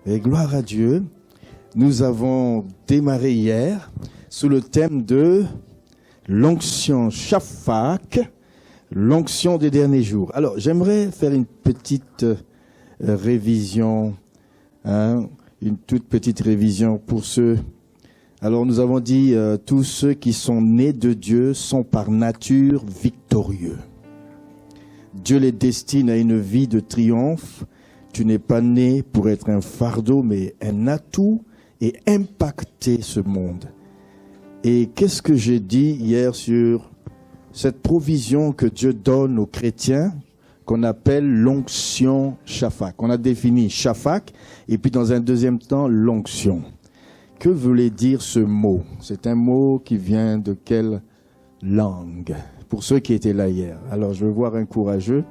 Et gloire à Dieu, nous avons démarré hier sous le thème de l'onction Shafak, l'onction des derniers jours. Alors, j'aimerais faire une petite révision, une toute petite révision pour ceux. Alors, nous avons dit, tous ceux qui sont nés de Dieu sont par nature victorieux. Dieu les destine à une vie de triomphe. Tu n'es pas né pour être un fardeau, mais un atout et impacter ce monde. Et qu'est-ce que j'ai dit hier sur cette provision que Dieu donne aux chrétiens, qu'on appelle l'onction Shafak. On a défini Shafak, et puis dans un deuxième temps, l'onction. Que voulait dire ce mot? C'est un mot qui vient de quelle langue? Pour ceux qui étaient là hier. Alors, je veux voir un courageux.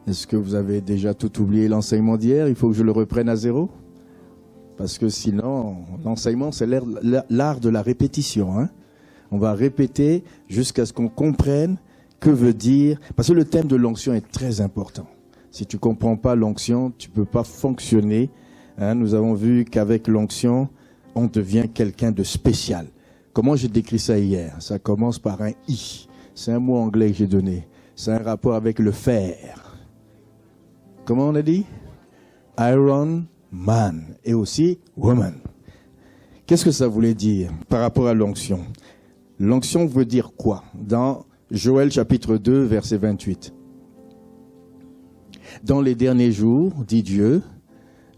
Est-ce que vous avez déjà tout oublié l'enseignement d'hier? Il faut que je le reprenne à zéro? Parce que sinon, l'enseignement, c'est l'art de la répétition. On va répéter jusqu'à ce qu'on comprenne que veut dire... Parce que le thème de l'onction est très important. Si tu ne comprends pas l'onction, tu ne peux pas fonctionner. Nous avons vu qu'avec l'onction, on devient quelqu'un de spécial. Comment j'ai décrit ça hier? Ça commence par un « i ». C'est un mot anglais que j'ai donné. C'est un rapport avec le fer. Comment on a dit? Iron Man et aussi woman. Qu'est-ce que ça voulait dire par rapport à l'onction? L'onction veut dire quoi? Dans Joël chapitre 2, verset 28. Dans les derniers jours, dit Dieu,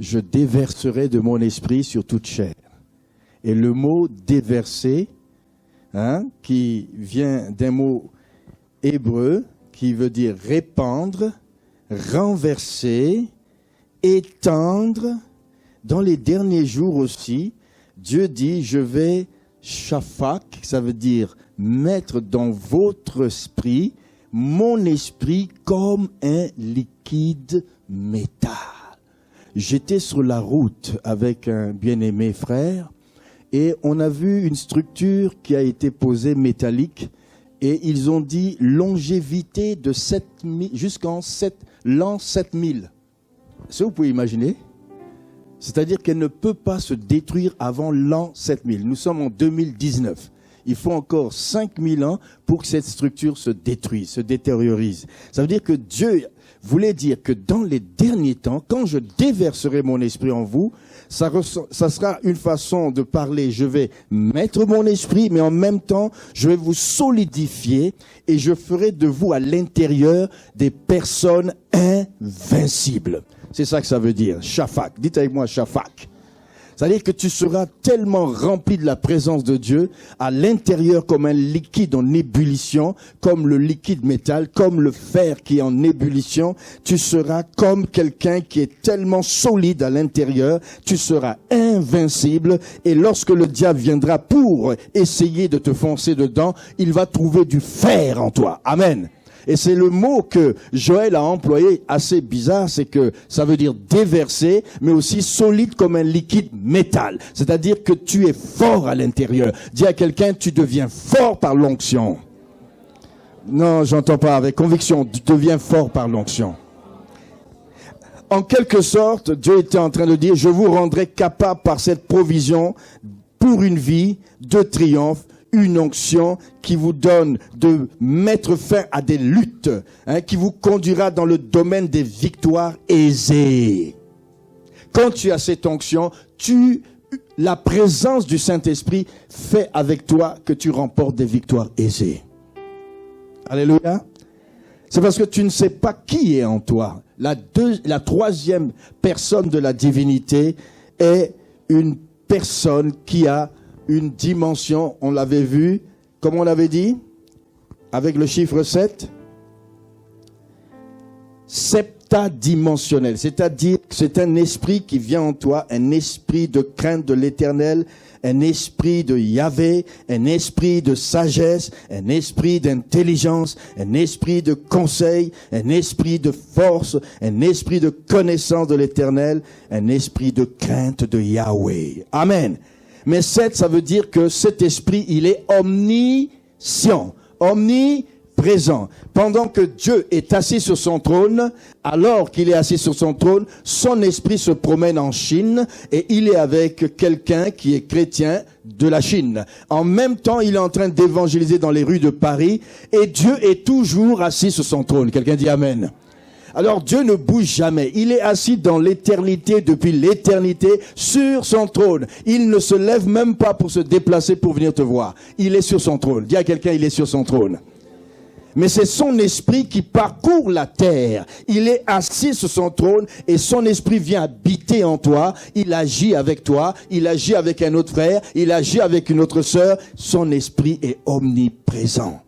je déverserai de mon esprit sur toute chair. Et le mot déverser, qui vient d'un mot hébreu, qui veut dire répandre, renverser, étendre. Dans les derniers jours aussi, Dieu dit, je vais shafak, ça veut dire mettre dans votre esprit, mon esprit comme un liquide métal. J'étais sur la route avec un bien-aimé frère et on a vu une structure qui a été posée métallique et ils ont dit longévité de 7000 jusqu'en l'an 7000. Est-ce que vous pouvez imaginer? C'est-à-dire qu'elle ne peut pas se détruire avant l'an 7000. Nous sommes en 2019. Il faut encore 5000 ans pour que cette structure se détruise, se détériorise. Ça veut dire que Dieu voulait dire que dans les derniers temps, quand je déverserai mon esprit en vous, ça sera une façon de parler. Je vais mettre mon esprit, mais en même temps, je vais vous solidifier et je ferai de vous à l'intérieur des personnes invincibles. C'est ça que ça veut dire, Shafak. Dites avec moi Shafak. C'est-à-dire que tu seras tellement rempli de la présence de Dieu à l'intérieur comme un liquide en ébullition, comme le liquide métal, comme le fer qui est en ébullition. Tu seras comme quelqu'un qui est tellement solide à l'intérieur. Tu seras invincible et lorsque le diable viendra pour essayer de te foncer dedans, il va trouver du fer en toi. Amen. Et c'est le mot que Joël a employé, assez bizarre, c'est que ça veut dire déverser, mais aussi solide comme un liquide métal. C'est-à-dire que tu es fort à l'intérieur. Dis à quelqu'un, tu deviens fort par l'onction. Non, j'entends pas, avec conviction, tu deviens fort par l'onction. En quelque sorte, Dieu était en train de dire, je vous rendrai capable par cette provision pour une vie de triomphe, une onction qui vous donne de mettre fin à des luttes, qui vous conduira dans le domaine des victoires aisées. Quand tu as cette onction, la présence du Saint-Esprit fait avec toi que tu remportes des victoires aisées. Alléluia. C'est parce que tu ne sais pas qui est en toi. La troisième personne de la divinité est une personne qui a une dimension, on l'avait vu, comme on l'avait dit, avec le chiffre 7, septadimensionnel, c'est-à-dire que c'est un esprit qui vient en toi, un esprit de crainte de l'Éternel, un esprit de Yahvé, un esprit de sagesse, un esprit d'intelligence, un esprit de conseil, un esprit de force, un esprit de connaissance de l'Éternel, un esprit de crainte de Yahweh. Amen. Mais 7, ça veut dire que cet esprit, il est omniscient, omnipotent. présent. Pendant que Dieu est assis sur son trône, alors qu'il est assis sur son trône, son esprit se promène en Chine et il est avec quelqu'un qui est chrétien de la Chine. En même temps, il est en train d'évangéliser dans les rues de Paris et Dieu est toujours assis sur son trône. Quelqu'un dit Amen. Alors Dieu ne bouge jamais. Il est assis dans l'éternité, depuis l'éternité, sur son trône. Il ne se lève même pas pour se déplacer pour venir te voir. Il est sur son trône. Dis à quelqu'un, il est sur son trône. Mais c'est son esprit qui parcourt la terre. Il est assis sur son trône et son esprit vient habiter en toi. Il agit avec toi. Il agit avec un autre frère. Il agit avec une autre sœur. Son esprit est omniprésent.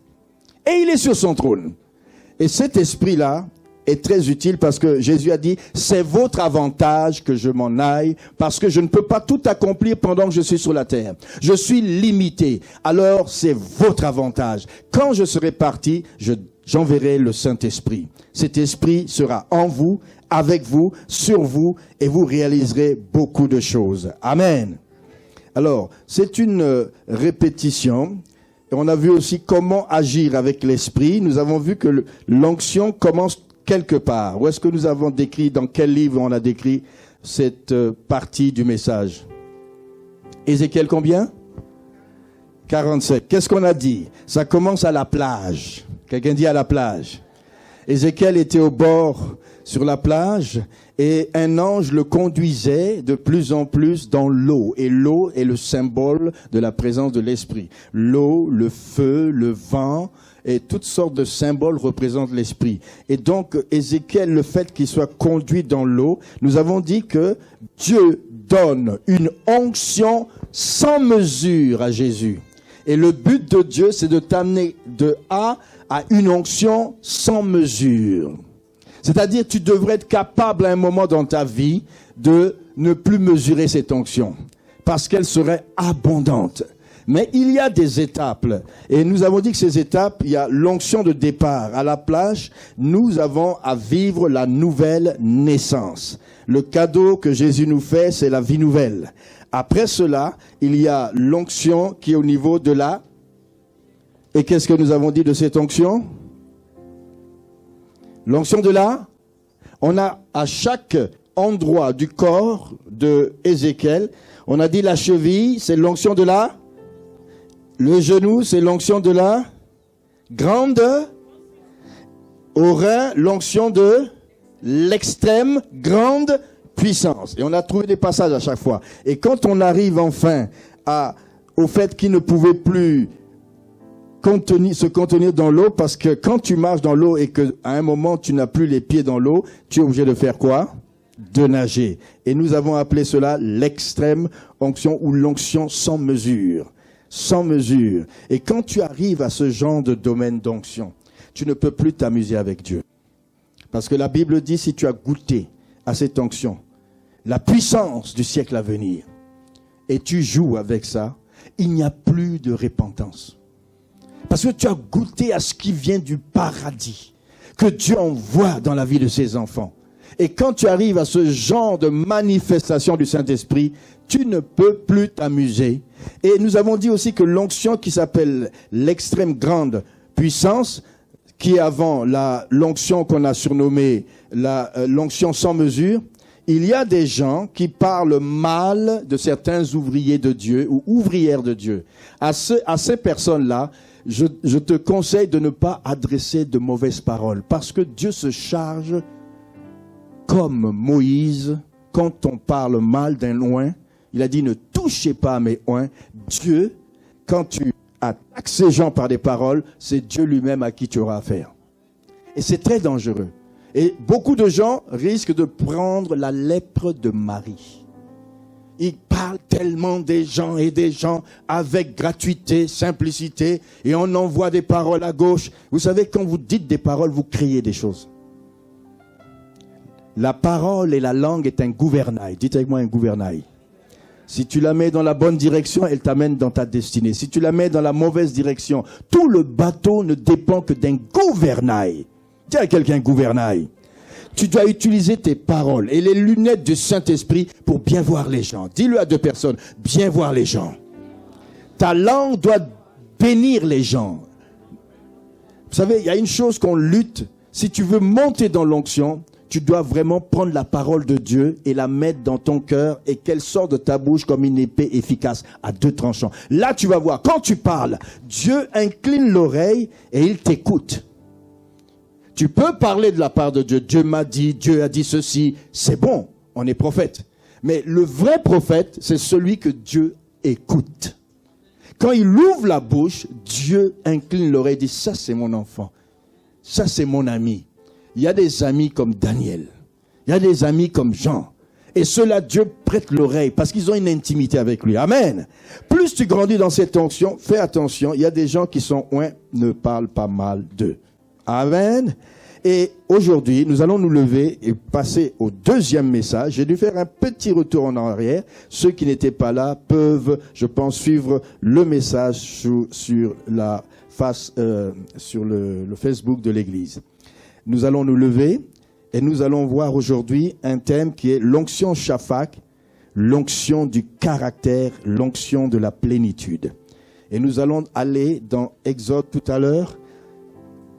Et il est sur son trône. Et cet esprit-là est très utile parce que Jésus a dit, c'est votre avantage que je m'en aille parce que je ne peux pas tout accomplir pendant que je suis sur la terre. Je suis limité. Alors, c'est votre avantage. Quand je serai parti, j'enverrai le Saint-Esprit. Cet esprit sera en vous, avec vous, sur vous et vous réaliserez beaucoup de choses. Amen. Alors, c'est une répétition. On a vu aussi comment agir avec l'esprit. Nous avons vu que l'onction commence quelque part. Où est-ce que nous avons décrit, dans quel livre on a décrit cette partie du message? Ézéchiel combien? 47. Qu'est-ce qu'on a dit? Ça commence à la plage. Quelqu'un dit à la plage. Ézéchiel était au bord sur la plage et un ange le conduisait de plus en plus dans l'eau. Et l'eau est le symbole de la présence de l'esprit. L'eau, le feu, le vent et toutes sortes de symboles représentent l'esprit. Et donc, Ézéchiel, le fait qu'il soit conduit dans l'eau, nous avons dit que Dieu donne une onction sans mesure à Jésus. Et le but de Dieu, c'est de t'amener de A à une onction sans mesure. C'est-à-dire, tu devrais être capable à un moment dans ta vie de ne plus mesurer cette onction, parce qu'elle serait abondante. Mais il y a des étapes. Et nous avons dit que ces étapes, il y a l'onction de départ. À la plage, nous avons à vivre la nouvelle naissance. Le cadeau que Jésus nous fait, c'est la vie nouvelle. Après cela, il y a l'onction qui est au niveau de la... Et qu'est-ce que nous avons dit de cette onction? L'onction de la... On a à chaque endroit du corps de Ézéchiel, on a dit la cheville, c'est l'onction de la... Le genou, c'est l'onction de la grande. Au rein, l'onction de l'extrême grande puissance. Et on a trouvé des passages à chaque fois. Et quand on arrive enfin au fait qu'il ne pouvait plus se contenir dans l'eau, parce que quand tu marches dans l'eau et qu'à un moment tu n'as plus les pieds dans l'eau, tu es obligé de faire quoi? De nager. Et nous avons appelé cela l'extrême onction ou l'onction sans mesure. Sans mesure. Et quand tu arrives à ce genre de domaine d'onction, tu ne peux plus t'amuser avec Dieu. Parce que la Bible dit, si tu as goûté à cette onction, la puissance du siècle à venir, et tu joues avec ça, il n'y a plus de repentance. Parce que tu as goûté à ce qui vient du paradis, que Dieu envoie dans la vie de ses enfants. Et quand tu arrives à ce genre de manifestation du Saint-Esprit, tu ne peux plus t'amuser. Et nous avons dit aussi que l'onction qui s'appelle l'extrême grande puissance, qui est avant l'onction qu'on a surnommée l'onction sans mesure, il y a des gens qui parlent mal de certains ouvriers de Dieu ou ouvrières de Dieu. À ces personnes-là, je te conseille de ne pas adresser de mauvaises paroles, parce que Dieu se charge, comme Moïse, quand on parle mal d'un oint, il a dit ne touchez pas à mes oints. Dieu, quand tu attaques ces gens par des paroles, c'est Dieu lui-même à qui tu auras affaire. Et c'est très dangereux. Et beaucoup de gens risquent de prendre la lèpre de Marie. Ils parlent tellement des gens et des gens avec gratuité, simplicité, et on envoie des paroles à gauche. Vous savez, quand vous dites des paroles, vous créez des choses. La parole et la langue est un gouvernail. Dites avec moi un gouvernail. Si tu la mets dans la bonne direction, elle t'amène dans ta destinée. Si tu la mets dans la mauvaise direction, tout le bateau ne dépend que d'un gouvernail. Dis à quelqu'un gouvernail. Tu dois utiliser tes paroles et les lunettes du Saint-Esprit pour bien voir les gens. Dis-le à deux personnes, bien voir les gens. Ta langue doit bénir les gens. Vous savez, il y a une chose qu'on lutte. Si tu veux monter dans l'onction, tu dois vraiment prendre la parole de Dieu et la mettre dans ton cœur et qu'elle sorte de ta bouche comme une épée efficace à 2 tranchants. Là, tu vas voir, quand tu parles, Dieu incline l'oreille et il t'écoute. Tu peux parler de la part de Dieu. Dieu m'a dit, Dieu a dit ceci. C'est bon, on est prophète. Mais le vrai prophète, c'est celui que Dieu écoute. Quand il ouvre la bouche, Dieu incline l'oreille et dit, ça c'est mon enfant. Ça c'est mon ami. Il y a des amis comme Daniel. Il y a des amis comme Jean. Et ceux-là, Dieu prête l'oreille parce qu'ils ont une intimité avec lui. Amen. Plus tu grandis dans cette onction, fais attention. Il y a des gens qui sont loin, ne parlent pas mal d'eux. Amen. Et aujourd'hui, nous allons nous lever et passer au deuxième message. J'ai dû faire un petit retour en arrière. Ceux qui n'étaient pas là peuvent, je pense, suivre le message sur la face, sur le Facebook de l'église. Nous allons nous lever et nous allons voir aujourd'hui un thème qui est l'onction Shafak, l'onction du caractère, l'onction de la plénitude. Et nous allons aller dans Exode tout à l'heure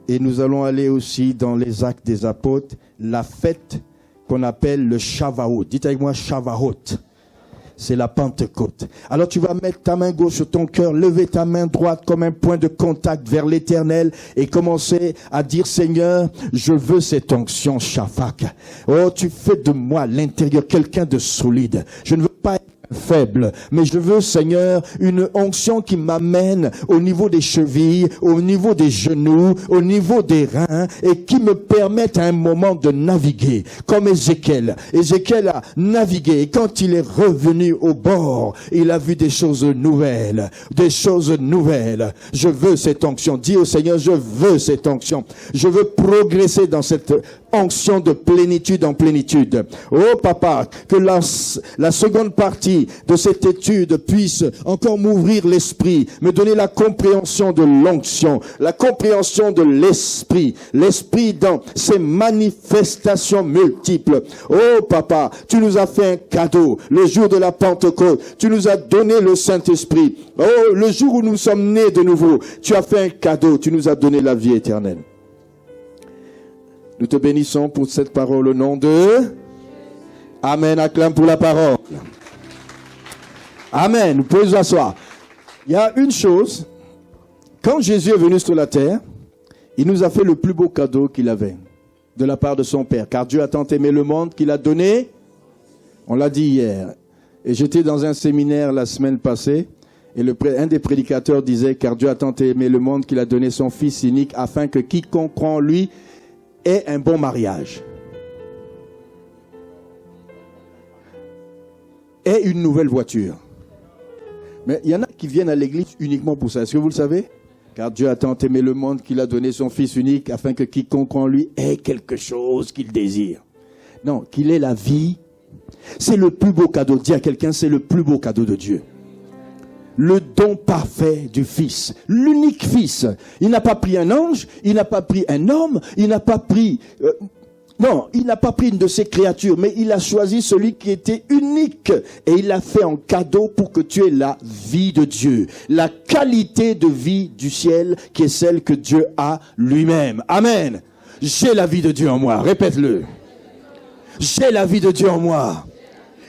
et nous allons aller aussi dans les Actes des Apôtres, la fête qu'on appelle le Shavuot. Dites avec moi Shavuot. C'est la Pentecôte. Alors tu vas mettre ta main gauche sur ton cœur, lever ta main droite comme un point de contact vers l'Éternel et commencer à dire, Seigneur, je veux cette onction Shafak. Oh, tu fais de moi à l'intérieur quelqu'un de solide. Je ne veux pas être faible, mais je veux, Seigneur, une onction qui m'amène au niveau des chevilles, au niveau des genoux, au niveau des reins, et qui me permette à un moment de naviguer, comme Ézéchiel. Ézéchiel a navigué, et quand il est revenu au bord, il a vu des choses nouvelles, des choses nouvelles. Je veux cette onction. Dis au Seigneur, je veux cette onction. Je veux progresser dans cette onction de plénitude en plénitude. Oh papa, que la seconde partie de cette étude puisse encore m'ouvrir l'esprit, me donner la compréhension de l'onction, la compréhension de l'esprit, l'esprit dans ses manifestations multiples. Oh papa, tu nous as fait un cadeau le jour de la Pentecôte, tu nous as donné le Saint-Esprit. Oh, le jour où nous sommes nés de nouveau, tu as fait un cadeau, tu nous as donné la vie éternelle. Nous te bénissons pour cette parole au nom de... Amen, acclame pour la parole. Amen, vous pouvez vous asseoir. Il y a une chose, quand Jésus est venu sur la terre, il nous a fait le plus beau cadeau qu'il avait, de la part de son Père. Car Dieu a tant aimé le monde qu'il a donné, on l'a dit hier. Et j'étais dans un séminaire la semaine passée, et un des prédicateurs disait, car Dieu a tant aimé le monde qu'il a donné son Fils unique, afin que quiconque croit en lui ait un bon mariage. Et une nouvelle voiture. Mais il y en a qui viennent à l'église uniquement pour ça. Est-ce que vous le savez? Car Dieu a tant aimé le monde qu'il a donné son Fils unique afin que quiconque en lui ait quelque chose qu'il désire. Non, qu'il ait la vie. C'est le plus beau cadeau. Dis à quelqu'un, c'est le plus beau cadeau de Dieu. Le don parfait du Fils. L'unique Fils. Il n'a pas pris un ange, il n'a pas pris un homme, il n'a pas pris... Non, il n'a pas pris une de ses créatures, mais il a choisi celui qui était unique. Et il l'a fait en cadeau pour que tu aies la vie de Dieu. La qualité de vie du ciel qui est celle que Dieu a lui-même. Amen. J'ai la vie de Dieu en moi. Répète-le. J'ai la vie de Dieu en moi.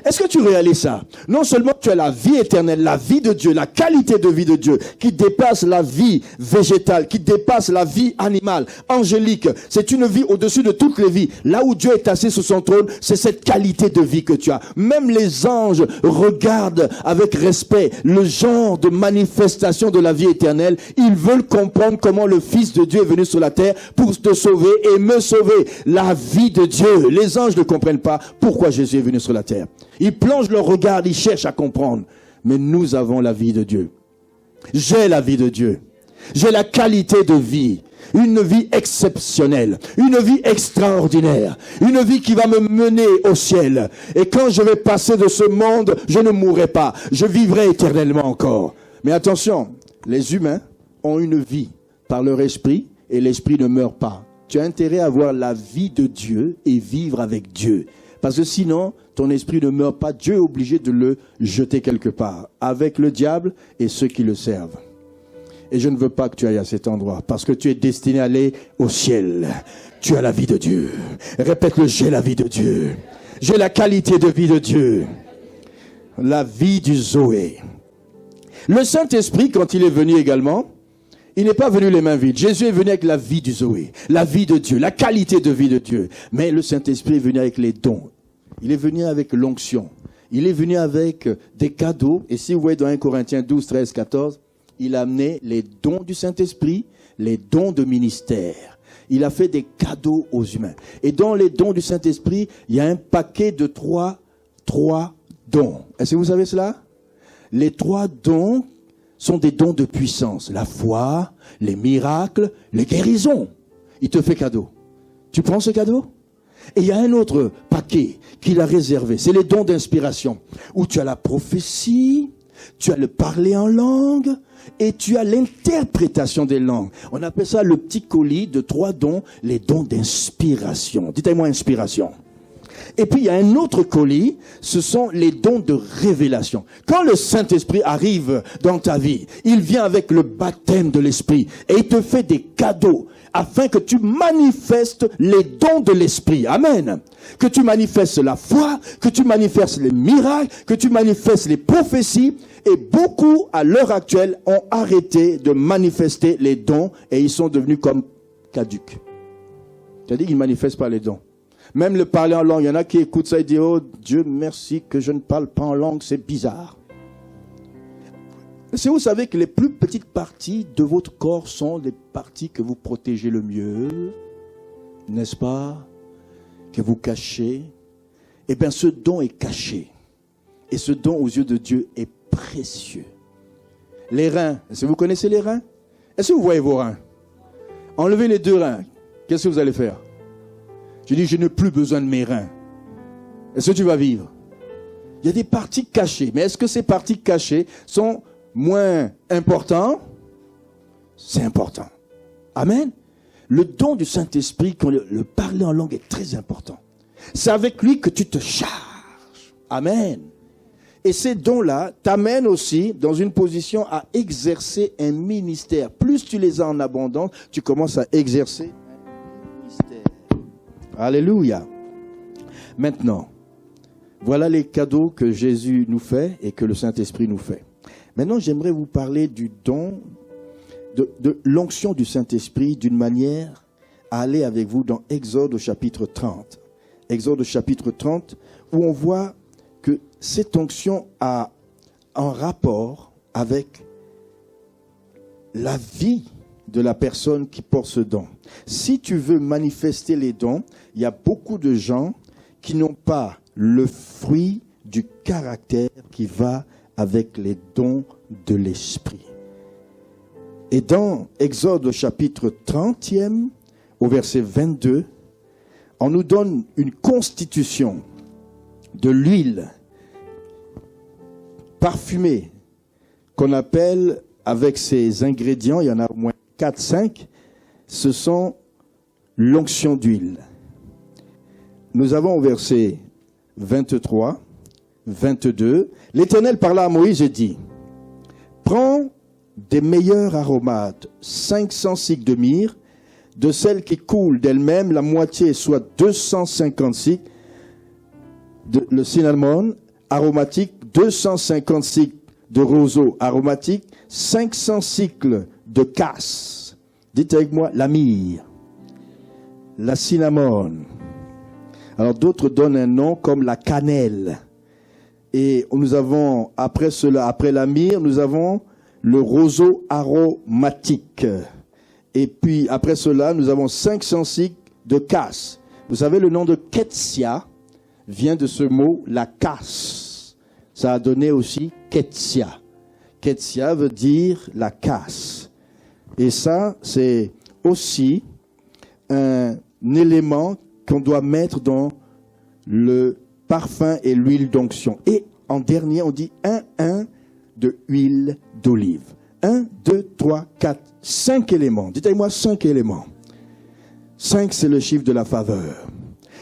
Est-ce que tu réalises ça? Non seulement tu as la vie éternelle, la vie de Dieu, la qualité de vie de Dieu, qui dépasse la vie végétale, qui dépasse la vie animale, angélique. C'est une vie au-dessus de toutes les vies. Là où Dieu est assis sur son trône, c'est cette qualité de vie que tu as. Même les anges regardent avec respect le genre de manifestation de la vie éternelle. Ils veulent comprendre comment le Fils de Dieu est venu sur la terre pour te sauver et me sauver. La vie de Dieu. Les anges ne comprennent pas pourquoi Jésus est venu sur la terre. Ils plongent leur regard, ils cherchent à comprendre. Mais nous avons la vie de Dieu. J'ai la vie de Dieu. J'ai la qualité de vie. Une vie exceptionnelle. Une vie extraordinaire. Une vie qui va me mener au ciel. Et quand je vais passer de ce monde, je ne mourrai pas. Je vivrai éternellement encore. Mais attention, les humains ont une vie par leur esprit et l'esprit ne meurt pas. Tu as intérêt à avoir la vie de Dieu et vivre avec Dieu. Parce que sinon, ton esprit ne meurt pas. Dieu est obligé de le jeter quelque part avec le diable et ceux qui le servent. Et je ne veux pas que tu ailles à cet endroit, parce que tu es destiné à aller au ciel. Tu as la vie de Dieu. Répète-le, j'ai la vie de Dieu. J'ai la qualité de vie de Dieu. La vie du Zoé. Le Saint-Esprit, quand il est venu également, il n'est pas venu les mains vides. Jésus est venu avec la vie du Zoé, la vie de Dieu, la qualité de vie de Dieu. Mais le Saint-Esprit est venu avec les dons. Il est venu avec l'onction. Il est venu avec des cadeaux. Et si vous voyez dans 1 Corinthiens 12, 13, 14, il a amené les dons du Saint-Esprit, les dons de ministère. Il a fait des cadeaux aux humains. Et dans les dons du Saint-Esprit, il y a un paquet de trois dons. Est-ce que vous savez cela? Les 3 dons sont des dons de puissance. La foi, les miracles, les guérisons. Il te fait cadeau. Tu prends ce cadeau? Et il y a un autre paquet qu'il a réservé. C'est les dons d'inspiration. Où tu as la prophétie, tu as le parler en langue, et tu as l'interprétation des langues. On appelle ça le petit colis de 3 dons, les dons d'inspiration. Dites-moi inspiration. Et puis il y a un autre colis, ce sont les dons de révélation. Quand le Saint-Esprit arrive dans ta vie, il vient avec le baptême de l'Esprit et il te fait des cadeaux afin que tu manifestes les dons de l'Esprit. Amen. Que tu manifestes la foi, que tu manifestes les miracles, que tu manifestes les prophéties. Et beaucoup, à l'heure actuelle, ont arrêté de manifester les dons et ils sont devenus comme caducs. C'est-à-dire qu'ils ne manifestent pas les dons. Même le parler en langue, il y en a qui écoutent ça et disent « Oh Dieu, merci que je ne parle pas en langue, c'est bizarre. » Si vous savez que les plus petites parties de votre corps sont les parties que vous protégez le mieux, n'est-ce pas? Que vous cachez. Eh bien, ce don est caché. Et ce don aux yeux de Dieu est précieux. Les reins, est-ce que vous connaissez les reins? Est-ce que vous voyez vos reins? Enlevez les 2 reins. Qu'est-ce que vous allez faire? Je dis, je n'ai plus besoin de mes reins. Est-ce que tu vas vivre? Il y a des parties cachées. Mais est-ce que ces parties cachées sont moins importantes? C'est important. Amen. Le don du Saint-Esprit, le parler en langue est très important. C'est avec lui que tu te charges. Amen. Et ces dons-là t'amènent aussi dans une position à exercer un ministère. Plus tu les as en abondance, tu commences à exercer un ministère. Alléluia. Maintenant, voilà les cadeaux que Jésus nous fait et que le Saint-Esprit nous fait. Maintenant, j'aimerais vous parler du don, de l'onction du Saint-Esprit d'une manière à aller avec vous dans Exode au chapitre 30. Exode au chapitre 30, où on voit que cette onction a un rapport avec la vie de la personne qui porte ce don. Si tu veux manifester les dons, il y a beaucoup de gens qui n'ont pas le fruit du caractère qui va avec les dons de l'Esprit. Et dans Exode au chapitre 30e, au verset 22, on nous donne une constitution de l'huile parfumée qu'on appelle avec ses ingrédients, il y en a au moins 4-5, ce sont l'onction d'huile. Nous avons au verset 23, 22, l'Éternel parla à Moïse et dit, prends des meilleurs aromates, 500 cycles de myrrhe, de celles qui coulent d'elles-mêmes, la moitié, soit 250 cycles, le cinnamon aromatique, 250 cycles de roseau aromatique, 500 cycles de casse. Dites avec moi, la myrrhe, la cinnamon. Alors d'autres donnent un nom comme la cannelle. Et nous avons, après cela, après la myrrhe, nous avons le roseau aromatique. Et puis après cela, nous avons 500 cycles de casse. Vous savez, le nom de Ketsia vient de ce mot, la casse. Ça a donné aussi Ketsia. Ketsia veut dire la casse. Et ça, c'est aussi un élément qu'on doit mettre dans le parfum et l'huile d'onction. Et en dernier, on dit 1 de huile d'olive. 1, 2, 3, 4, 5 éléments. Dites-moi 5 éléments. 5, c'est le chiffre de la faveur.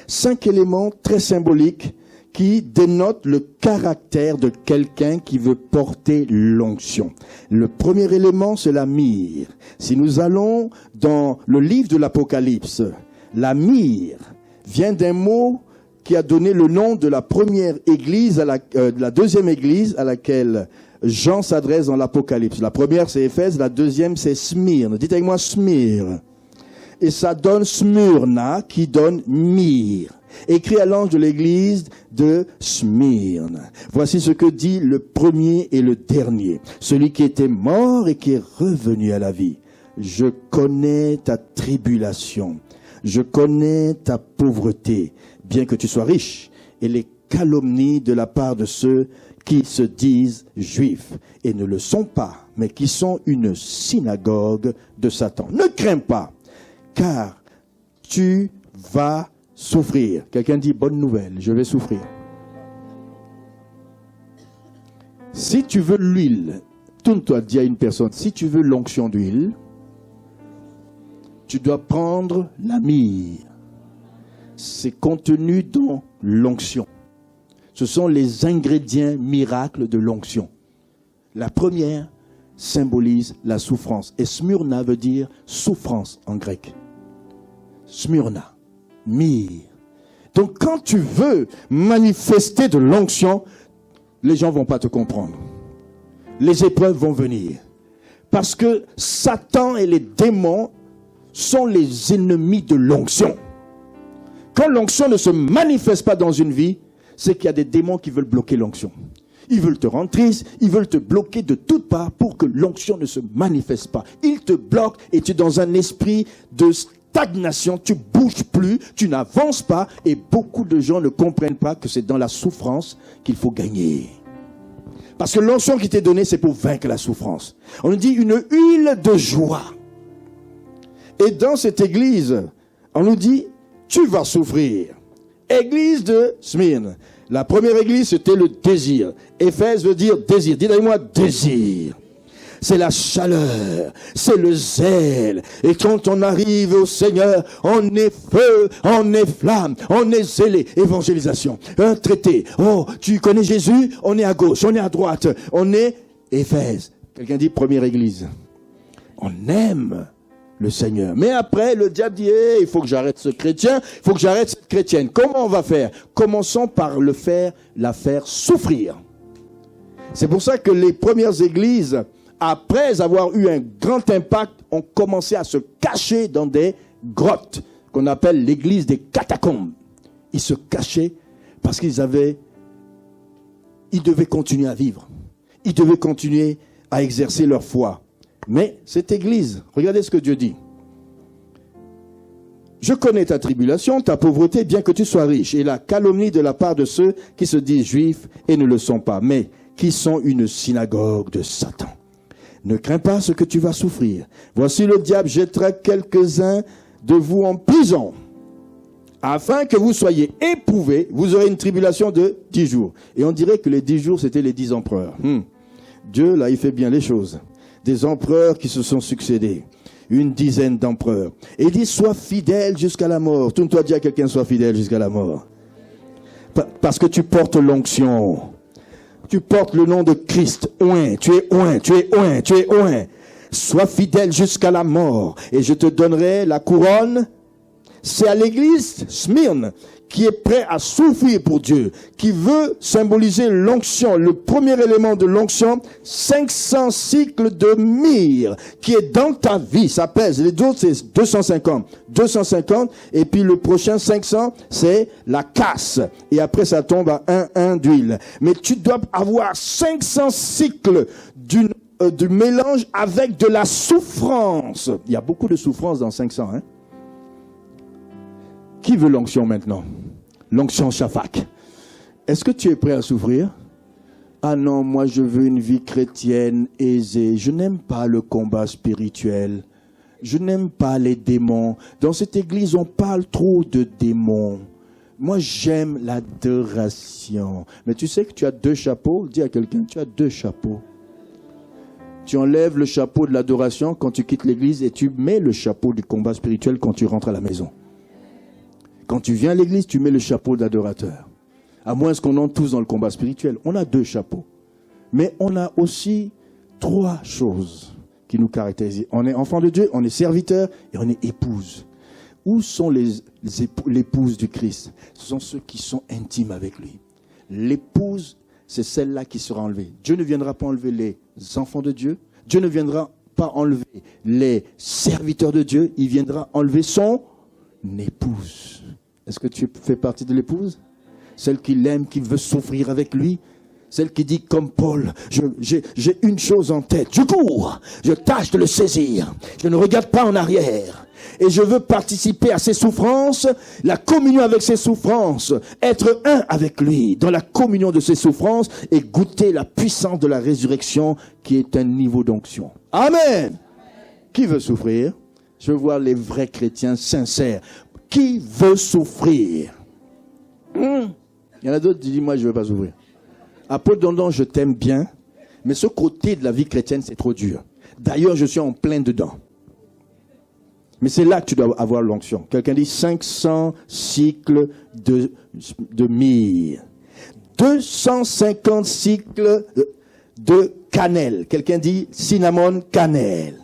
5 éléments très symboliques qui dénote le caractère de quelqu'un qui veut porter l'onction. Le premier élément, c'est la myrrhe. Si nous allons dans le livre de l'Apocalypse, la myrrhe vient d'un mot qui a donné le nom de la première église, de la deuxième église à laquelle Jean s'adresse dans l'Apocalypse. La première, c'est Éphèse, la deuxième, c'est Smyrne. Dites avec moi Smyrne. Et ça donne Smyrna, qui donne myrrhe. Écrit à l'ange de l'église de Smyrne. Voici ce que dit le premier et le dernier. Celui qui était mort et qui est revenu à la vie. Je connais ta tribulation. Je connais ta pauvreté, bien que tu sois riche, et les calomnies de la part de ceux qui se disent juifs et ne le sont pas, mais qui sont une synagogue de Satan. Ne crains pas, car tu vas souffrir. Quelqu'un dit bonne nouvelle, je vais souffrir. Si tu veux l'huile, tourne-toi, dis à une personne, si tu veux l'onction d'huile, tu dois prendre la myrrhe. C'est contenu dans l'onction. Ce sont les ingrédients miracles de l'onction. La première symbolise la souffrance. Et Smyrna veut dire souffrance en grec. Smyrna, myrrhe. Donc quand tu veux manifester de l'onction, les gens ne vont pas te comprendre. Les épreuves vont venir. Parce que Satan et les démons sont les ennemis de l'onction. Quand l'onction ne se manifeste pas dans une vie, c'est qu'il y a des démons qui veulent bloquer l'onction. Ils veulent te rendre triste, ils veulent te bloquer de toutes parts pour que l'onction ne se manifeste pas. Ils te bloquent et tu es dans un esprit de stagnation, tu bouges plus, tu n'avances pas et beaucoup de gens ne comprennent pas que c'est dans la souffrance qu'il faut gagner. Parce que l'onction qui t'est donnée, c'est pour vaincre la souffrance. On nous dit une huile de joie. Et dans cette église, on nous dit, tu vas souffrir. Église de Smyrne. La première église, c'était le désir. Éphèse veut dire désir. Dites-moi désir. C'est la chaleur, c'est le zèle. Et quand on arrive au Seigneur, on est feu, on est flamme, on est zélé. Évangélisation, un traité. Oh, tu connais Jésus? On est à gauche, on est à droite. On est Éphèse. Quelqu'un dit première église. On aime le Seigneur. Mais après, le diable dit, hey, il faut que j'arrête ce chrétien, il faut que j'arrête cette chrétienne. Comment on va faire? Commençons par la faire souffrir. C'est pour ça que les premières églises, après avoir eu un grand impact, ont commencé à se cacher dans des grottes, qu'on appelle l'église des catacombes. Ils se cachaient parce qu'ils devaient continuer à vivre. Ils devaient continuer à exercer leur foi. Mais cette église, regardez ce que Dieu dit. Je connais ta tribulation, ta pauvreté, bien que tu sois riche, et la calomnie de la part de ceux qui se disent juifs et ne le sont pas, mais qui sont une synagogue de Satan. Ne crains pas ce que tu vas souffrir. Voici le diable jettera quelques-uns de vous en prison, afin que vous soyez éprouvés. Vous aurez une tribulation de 10 jours. Et on dirait que les 10 jours, c'était les 10 empereurs. Dieu, là, il fait bien les choses. Des empereurs qui se sont succédés. Une dizaine d'empereurs. Et il dit, sois fidèle jusqu'à la mort. Tourne-toi, dis à quelqu'un, sois fidèle jusqu'à la mort. Parce que tu portes l'onction. Tu portes le nom de Christ. Oint, tu es oint, tu es oint, tu es oint. Sois fidèle jusqu'à la mort. Et je te donnerai la couronne. C'est à l'église Smyrne qui est prêt à souffrir pour Dieu, qui veut symboliser l'onction, le premier élément de l'onction, 500 cycles de myrrhe, qui est dans ta vie, ça pèse. Les autres, c'est 250, et puis le prochain 500, c'est la casse. Et après, ça tombe à 1 d'huile. Mais tu dois avoir 500 cycles du mélange avec de la souffrance. Il y a beaucoup de souffrance dans 500, hein. Qui veut l'onction maintenant? L'onction Shafak. Est-ce que tu es prêt à souffrir? Ah non, moi je veux une vie chrétienne aisée. Je n'aime pas le combat spirituel. Je n'aime pas les démons. Dans cette église, on parle trop de démons. Moi j'aime l'adoration. Mais tu sais que tu as 2 chapeaux? Dis à quelqu'un, tu as 2 chapeaux. Tu enlèves le chapeau de l'adoration quand tu quittes l'église et tu mets le chapeau du combat spirituel quand tu rentres à la maison. Quand tu viens à l'église, tu mets le chapeau d'adorateur. À moins qu'on entre tous dans le combat spirituel. On a 2 chapeaux. Mais on a aussi 3 choses qui nous caractérisent. On est enfant de Dieu, on est serviteur et on est épouse. Où sont l'épouses du Christ? Ce sont ceux qui sont intimes avec lui. L'épouse, c'est celle-là qui sera enlevée. Dieu ne viendra pas enlever les enfants de Dieu. Dieu ne viendra pas enlever les serviteurs de Dieu. Il viendra enlever son épouse. Est-ce que tu fais partie de l'épouse? Celle qui l'aime, qui veut souffrir avec lui. Celle qui dit comme Paul, j'ai une chose en tête. Je cours, je tâche de le saisir. Je ne regarde pas en arrière. Et je veux participer à ses souffrances, la communion avec ses souffrances, être un avec lui dans la communion de ses souffrances et goûter la puissance de la résurrection qui est un niveau d'onction. Amen. Qui veut souffrir? Je veux voir les vrais chrétiens sincères. Qui veut souffrir? Il y en a d'autres qui disent, moi je ne veux pas souffrir. Apôtre Dondon, je t'aime bien, mais ce côté de la vie chrétienne, c'est trop dur. D'ailleurs, je suis en plein dedans. Mais c'est là que tu dois avoir l'onction. Quelqu'un dit 500 cycles de myrrhe. 250 cycles de cannelle. Quelqu'un dit cinnamon, cannelle.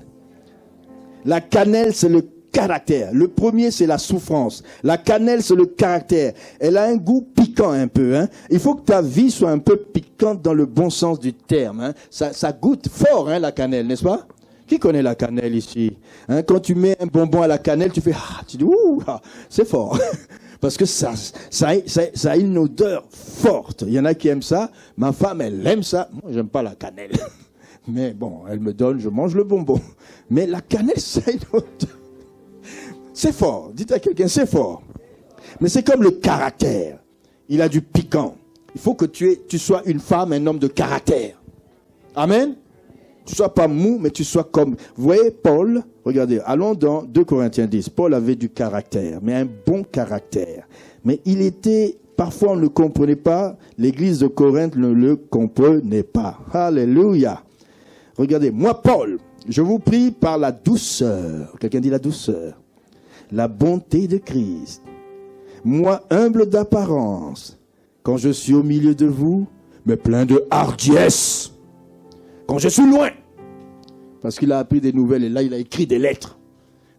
La cannelle, c'est le caractère. Le premier, c'est la souffrance. La cannelle, c'est le caractère. Elle a un goût piquant un peu. Hein. Il faut que ta vie soit un peu piquante dans le bon sens du terme. Hein. Ça goûte fort, hein, la cannelle, n'est-ce pas? Qui connaît la cannelle ici? Hein, quand tu mets un bonbon à la cannelle, tu fais tu dis ouh, c'est fort. Parce que ça a une odeur forte. Il y en a qui aiment ça. Ma femme, elle aime ça. Moi, j'aime pas la cannelle. Mais bon, elle me donne, je mange le bonbon. Mais la cannelle, ça a une odeur. C'est fort. Dites à quelqu'un, c'est fort. Mais c'est comme le caractère. Il a du piquant. Il faut que tu sois une femme, un homme de caractère. Amen. Tu ne sois pas mou, mais tu sois comme... Vous voyez, Paul, regardez, allons dans 2 Corinthiens 10. Paul avait du caractère, mais un bon caractère. Mais il était... Parfois, on ne le comprenait pas. L'église de Corinthe ne le comprenait pas. Alléluia. Regardez, moi, Paul, je vous prie par la douceur. Quelqu'un dit la douceur. La bonté de Christ. Moi, humble d'apparence, quand je suis au milieu de vous, mais plein de hardiesse. Quand je suis loin, parce qu'il a appris des nouvelles et là il a écrit des lettres.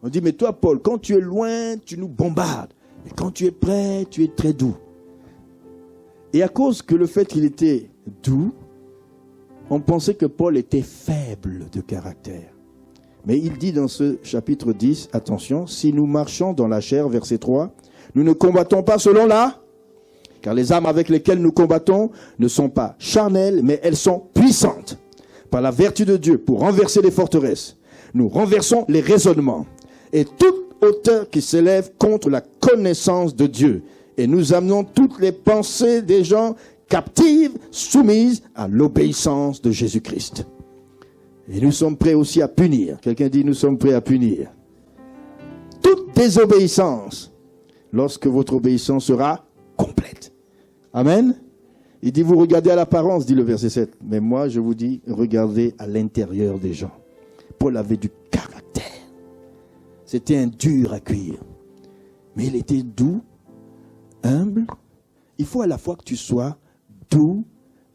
On dit, mais toi Paul, quand tu es loin, tu nous bombardes. Mais quand tu es près, tu es très doux. Et à cause que le fait qu'il était doux, on pensait que Paul était faible de caractère. Mais il dit dans ce chapitre 10, attention, si nous marchons dans la chair, verset 3, nous ne combattons pas selon la... Car les armes avec lesquelles nous combattons ne sont pas charnelles, mais elles sont puissantes. Par la vertu de Dieu, pour renverser les forteresses. Nous renversons les raisonnements et toute hauteur qui s'élève contre la connaissance de Dieu. Et nous amenons toutes les pensées des gens captives, soumises à l'obéissance de Jésus-Christ. Et nous sommes prêts aussi à punir. Quelqu'un dit, nous sommes prêts à punir. Toute désobéissance, lorsque votre obéissance sera complète. Amen. Il dit, vous regardez à l'apparence, dit le verset 7. Mais moi, je vous dis, regardez à l'intérieur des gens. Paul avait du caractère. C'était un dur à cuire. Mais il était doux, humble. Il faut à la fois que tu sois doux,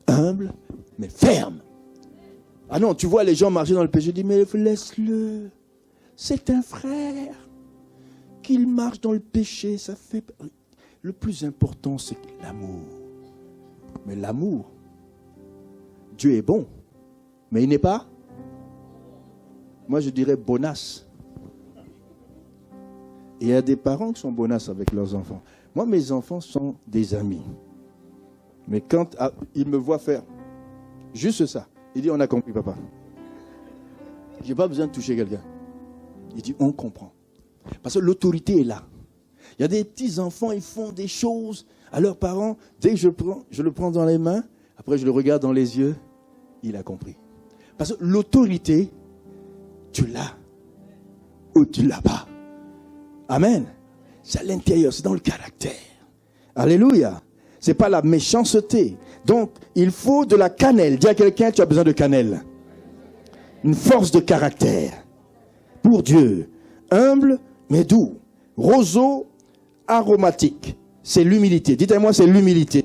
humble, mais ferme. Ah non, tu vois les gens marcher dans le péché, tu dis, mais laisse-le. C'est un frère. Qu'il marche dans le péché, ça fait... Le plus important, c'est l'amour. Mais l'amour, Dieu est bon, mais il n'est pas, moi je dirais bonasse. Et il y a des parents qui sont bonasses avec leurs enfants. Moi, mes enfants sont des amis. Mais quand ils me voient faire juste ça, il dit, on a compris, papa. Je n'ai pas besoin de toucher quelqu'un. Il dit, on comprend. Parce que l'autorité est là. Il y a des petits enfants, ils font des choses à leurs parents. Dès que je le prends dans les mains, après je le regarde dans les yeux, il a compris. Parce que l'autorité, tu l'as ou tu ne l'as pas. Amen. C'est à l'intérieur, c'est dans le caractère. Alléluia. C'est pas la méchanceté. Donc, il faut de la cannelle. Dis à quelqu'un, tu as besoin de cannelle. Une force de caractère. Pour Dieu. Humble, mais doux. Roseau, aromatique. C'est l'humilité. Dites-moi, c'est l'humilité.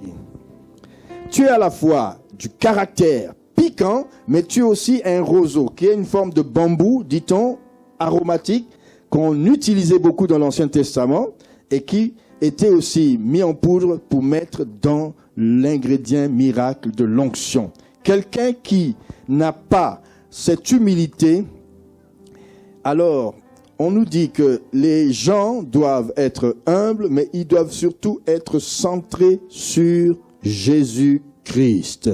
Tu es à la fois du caractère piquant, mais tu es aussi un roseau, qui est une forme de bambou, dit-on, aromatique, qu'on utilisait beaucoup dans l'Ancien Testament et qui était aussi mis en poudre pour mettre dans l'ingrédient miracle de l'onction. Quelqu'un qui n'a pas cette humilité, alors on nous dit que les gens doivent être humbles, mais ils doivent surtout être centrés sur Jésus-Christ.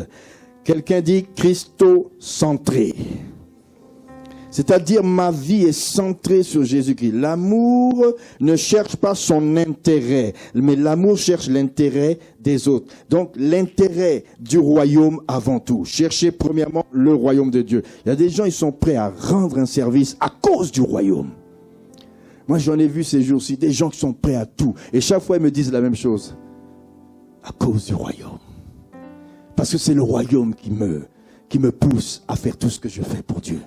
Quelqu'un dit Christocentré. C'est-à-dire ma vie est centrée sur Jésus-Christ. L'amour ne cherche pas son intérêt, mais l'amour cherche l'intérêt des autres. Donc l'intérêt du royaume avant tout. Cherchez premièrement le royaume de Dieu. Il y a des gens, ils sont prêts à rendre un service à cause du royaume. Moi j'en ai vu ces jours-ci, des gens qui sont prêts à tout. Et chaque fois ils me disent la même chose. À cause du royaume. Parce que c'est le royaume qui me pousse à faire tout ce que je fais pour Dieu.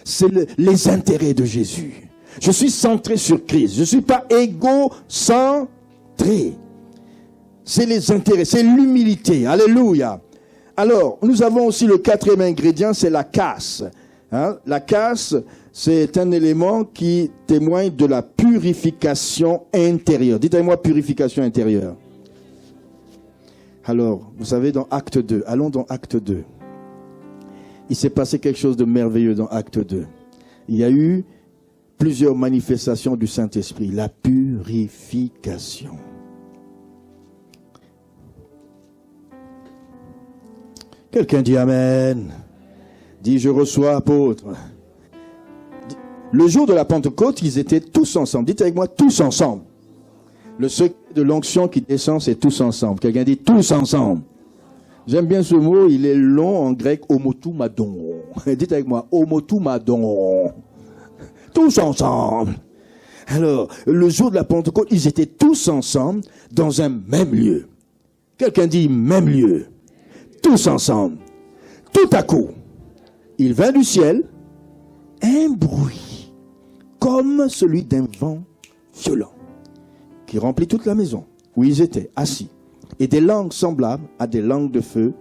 C'est les intérêts de Jésus. Je suis centré sur Christ. Je ne suis pas égocentré. C'est les intérêts, c'est l'humilité. Alléluia. Alors, nous avons aussi le quatrième ingrédient, c'est la casse. La casse, c'est un élément qui témoigne de la purification intérieure. Dites-moi purification intérieure. Alors, vous savez, dans Acte 2, allons dans Acte 2. Il s'est passé quelque chose de merveilleux dans Acte 2. Il y a eu plusieurs manifestations du Saint-Esprit. La purification. Quelqu'un dit Amen. Dit je reçois apôtre. Le jour de la Pentecôte, ils étaient tous ensemble. Dites avec moi, tous ensemble. Le secret de l'onction qui descend, c'est tous ensemble. Quelqu'un dit tous ensemble. J'aime bien ce mot, il est long en grec, homotumadon. Dites avec moi, homotumadon. Tous ensemble. Alors, le jour de la Pentecôte, ils étaient tous ensemble dans un même lieu. Quelqu'un dit même lieu. Tous ensemble. Tout à coup, il vint du ciel un bruit comme celui d'un vent violent qui remplit toute la maison où ils étaient assis. Et des langues semblables à des langues de feu,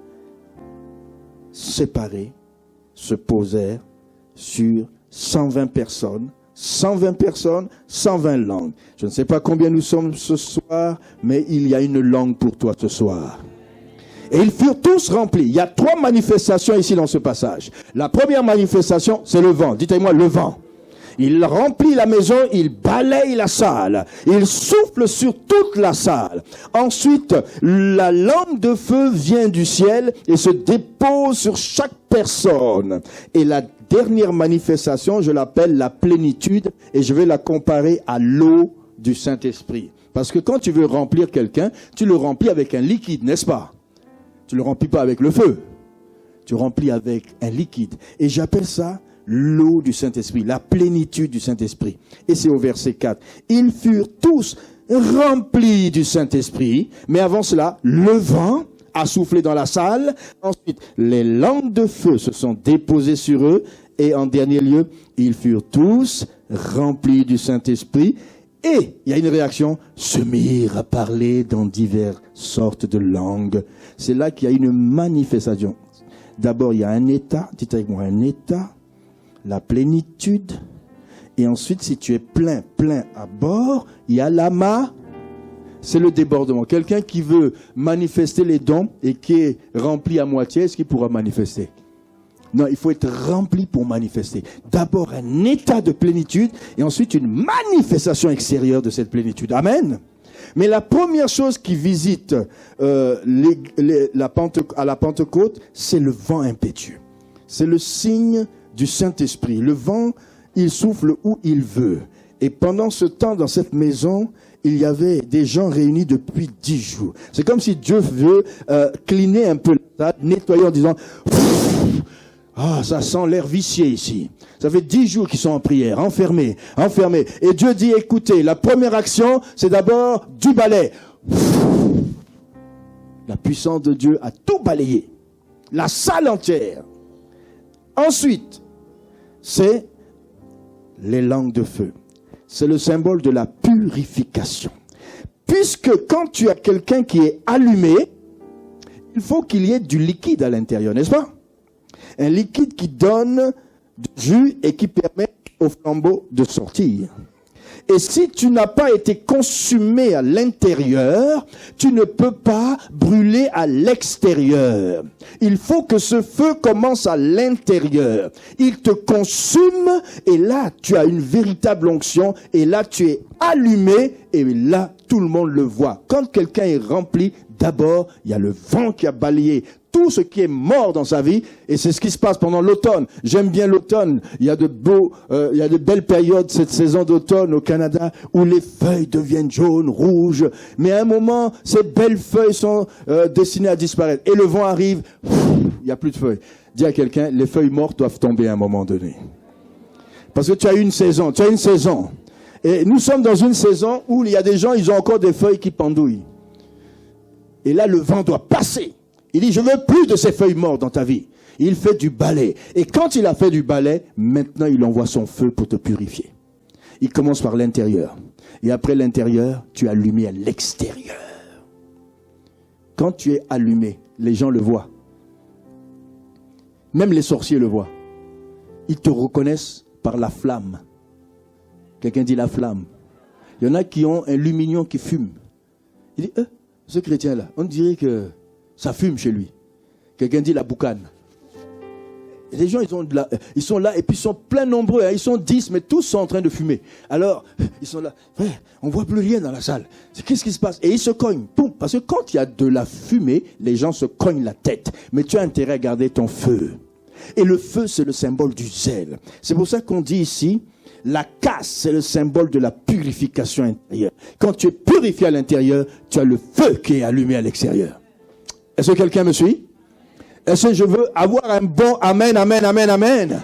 séparées, se posèrent sur 120 personnes. 120 personnes, 120 langues. Je ne sais pas combien nous sommes ce soir, mais il y a une langue pour toi ce soir. Et ils furent tous remplis. Il y a 3 manifestations ici dans ce passage. La première manifestation, c'est le vent. Dites-moi le vent. Il remplit la maison, il balaye la salle. Il souffle sur toute la salle. Ensuite, la lampe de feu vient du ciel et se dépose sur chaque personne. Et la dernière manifestation, je l'appelle la plénitude et je vais la comparer à l'eau du Saint-Esprit. Parce que quand tu veux remplir quelqu'un, tu le remplis avec un liquide, n'est-ce pas? Tu ne le remplis pas avec le feu. Tu remplis avec un liquide. Et j'appelle ça l'eau du Saint-Esprit, la plénitude du Saint-Esprit. Et c'est au verset 4. Ils furent tous remplis du Saint-Esprit, mais avant cela, le vent a soufflé dans la salle. Ensuite, les langues de feu se sont déposées sur eux. Et en dernier lieu, ils furent tous remplis du Saint-Esprit. Et il y a une réaction, se mirent à parler dans diverses sortes de langues. C'est là qu'il y a une manifestation. D'abord, il y a un état, dites avec moi, un état, la plénitude. Et ensuite, si tu es plein à bord, il y a c'est le débordement. Quelqu'un qui veut manifester les dons et qui est rempli à moitié, est-ce qu'il pourra manifester? Non, il faut être rempli pour manifester. D'abord un état de plénitude et ensuite une manifestation extérieure de cette plénitude. Amen. Mais la première chose qui visite à la Pentecôte, c'est le vent impétueux. C'est le signe du Saint-Esprit. Le vent, il souffle où il veut. Et pendant ce temps, dans cette maison, il y avait des gens réunis depuis 10 jours. C'est comme si Dieu veut cleaner un peu la salle, nettoyer en disant... Ah, ça sent l'air vicié ici. Ça fait 10 jours qu'ils sont en prière, enfermés. Et Dieu dit, écoutez, la première action, c'est d'abord du balai. La puissance de Dieu a tout balayé. La salle entière. Ensuite, c'est les langues de feu. C'est le symbole de la purification. Puisque quand tu as quelqu'un qui est allumé, il faut qu'il y ait du liquide à l'intérieur, n'est-ce pas? Un liquide qui donne du jus et qui permet au flambeau de sortir. Et si tu n'as pas été consumé à l'intérieur, tu ne peux pas brûler à l'extérieur. Il faut que ce feu commence à l'intérieur. Il te consume et là, tu as une véritable onction et là, tu es allumé et là, tout le monde le voit. Quand quelqu'un est rempli, d'abord, il y a le vent qui a balayé tout ce qui est mort dans sa vie, et c'est ce qui se passe pendant l'automne. J'aime bien l'automne. Il y a de belles périodes, cette saison d'automne au Canada, où les feuilles deviennent jaunes, rouges, mais à un moment, ces belles feuilles sont destinées à disparaître. Et le vent arrive, il n'y a plus de feuilles. Dis à quelqu'un, les feuilles mortes doivent tomber à un moment donné. Parce que tu as une saison, Et nous sommes dans une saison où il y a des gens, ils ont encore des feuilles qui pendouillent. Et là, le vent doit passer. Il dit, je veux plus de ces feuilles mortes dans ta vie. Il fait du balai. Et quand il a fait du balai, maintenant il envoie son feu pour te purifier. Il commence par l'intérieur. Et après l'intérieur, tu es allumé à l'extérieur. Quand tu es allumé, les gens le voient. Même les sorciers le voient. Ils te reconnaissent par la flamme. Quelqu'un dit la flamme. Il y en a qui ont un lumignon qui fume. Il dit, ce chrétien-là, on dirait que ça fume chez lui. Quelqu'un dit la boucane. Et les gens, ils sont là et puis ils sont plein nombreux. Hein, ils sont 10, mais tous sont en train de fumer. Alors, ils sont là. Frère, on voit plus rien dans la salle. Qu'est-ce qui se passe? Et ils se cognent. Poum, parce que quand il y a de la fumée, les gens se cognent la tête. Mais tu as intérêt à garder ton feu. Et le feu, c'est le symbole du zèle. C'est pour ça qu'on dit ici, la casse, c'est le symbole de la purification intérieure. Quand tu es purifié à l'intérieur, tu as le feu qui est allumé à l'extérieur. Est-ce que quelqu'un me suit? Est-ce que je veux avoir un bon amen, amen, amen, amen?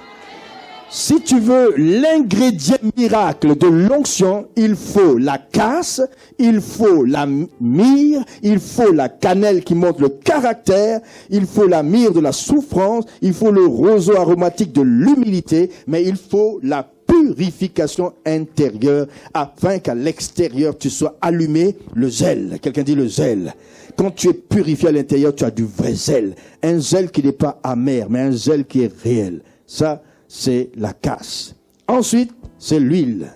Si tu veux l'ingrédient miracle de l'onction, il faut la casse, il faut la myrrhe, il faut la cannelle qui montre le caractère, il faut la myrrhe de la souffrance, il faut le roseau aromatique de l'humilité, mais il faut la purification intérieure afin qu'à l'extérieur tu sois allumé, le zèle. Quelqu'un dit le zèle. Quand tu es purifié à l'intérieur, tu as du vrai zèle. Un zèle qui n'est pas amer, mais un zèle qui est réel. Ça, c'est la casse. Ensuite, c'est l'huile.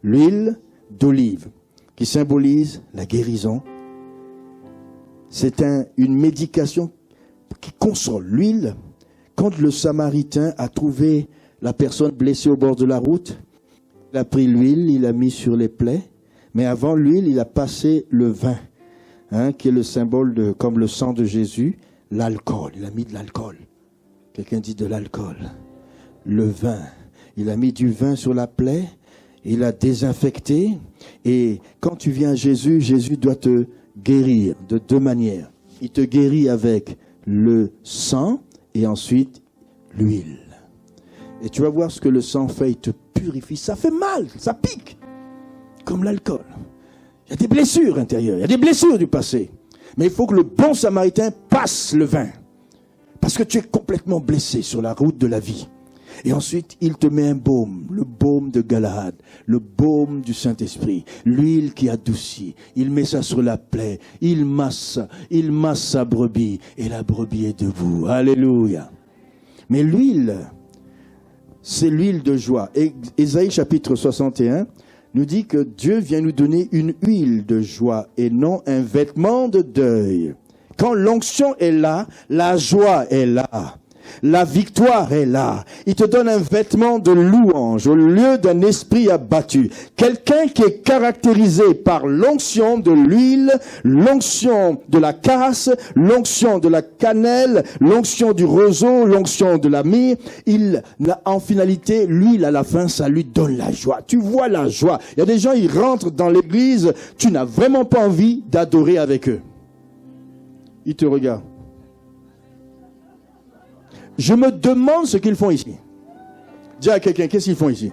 L'huile d'olive, qui symbolise la guérison. C'est une médication qui console. L'huile, quand le Samaritain a trouvé la personne blessée au bord de la route, il a pris l'huile, il l'a mis sur les plaies. Mais avant l'huile, il a passé le vin. Qui est le symbole de, comme le sang de Jésus, l'alcool. Il a mis de l'alcool. Quelqu'un dit de l'alcool. Le vin. Il a mis du vin sur la plaie. Il a désinfecté. Et quand tu viens à Jésus, Jésus doit te guérir de deux manières. Il te guérit avec le sang et ensuite l'huile. Et tu vas voir ce que le sang fait. Il te purifie. Ça fait mal. Ça pique. Comme l'alcool. Il y a des blessures intérieures, il y a des blessures du passé. Mais il faut que le bon Samaritain passe le vin. Parce que tu es complètement blessé sur la route de la vie. Et ensuite, il te met un baume, le baume de Galahad, le baume du Saint-Esprit, l'huile qui adoucit. Il met ça sur la plaie, il masse sa brebis, et la brebis est debout. Alléluia. Mais l'huile, c'est l'huile de joie. Et Ésaïe chapitre 61 nous dit que Dieu vient nous donner une huile de joie et non un vêtement de deuil. Quand l'onction est là, la joie est là. La victoire est là. Il te donne un vêtement de louange au lieu d'un esprit abattu. Quelqu'un qui est caractérisé par l'onction de l'huile, l'onction de la casse, l'onction de la cannelle, l'onction du roseau, l'onction de la myrrhe. En finalité, l'huile à la fin, ça lui donne la joie. Tu vois la joie. Il y a des gens, ils rentrent dans l'église, tu n'as vraiment pas envie d'adorer avec eux. Ils te regardent. Je me demande ce qu'ils font ici. Dis à quelqu'un, qu'est-ce qu'ils font ici?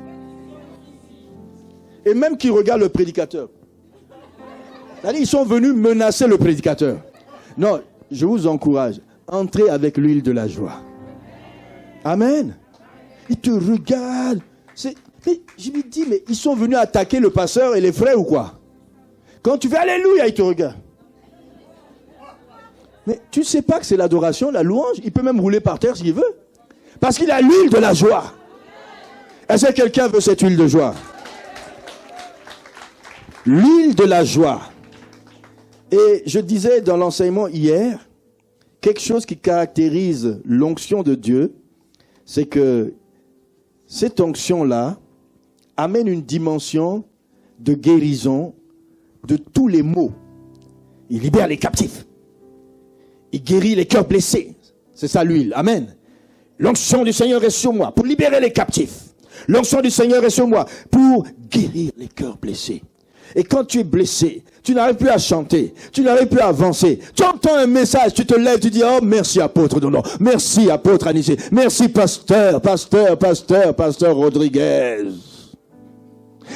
Et même qu'ils regardent le prédicateur. C'est-à-dire, ils sont venus menacer le prédicateur. Non, je vous encourage. Entrez avec l'huile de la joie. Amen. Ils te regardent. Je me dis, mais ils sont venus attaquer le pasteur et les frères ou quoi? Quand tu fais Alléluia, ils te regardent. Mais tu ne sais pas que c'est l'adoration, la louange. Il peut même rouler par terre s'il veut. Parce qu'il a l'huile de la joie. Est-ce que quelqu'un veut cette huile de joie? L'huile de la joie. Et je disais dans l'enseignement hier, quelque chose qui caractérise l'onction de Dieu, c'est que cette onction-là amène une dimension de guérison de tous les maux. Il libère les captifs. Il guérit les cœurs blessés. C'est ça l'huile. Amen. L'onction du Seigneur est sur moi pour libérer les captifs. L'onction du Seigneur est sur moi pour guérir les cœurs blessés. Et quand tu es blessé, tu n'arrives plus à chanter, tu n'arrives plus à avancer. Tu entends un message, tu te lèves, tu dis, oh merci apôtre Donon, merci apôtre Anissé, merci pasteur Rodriguez.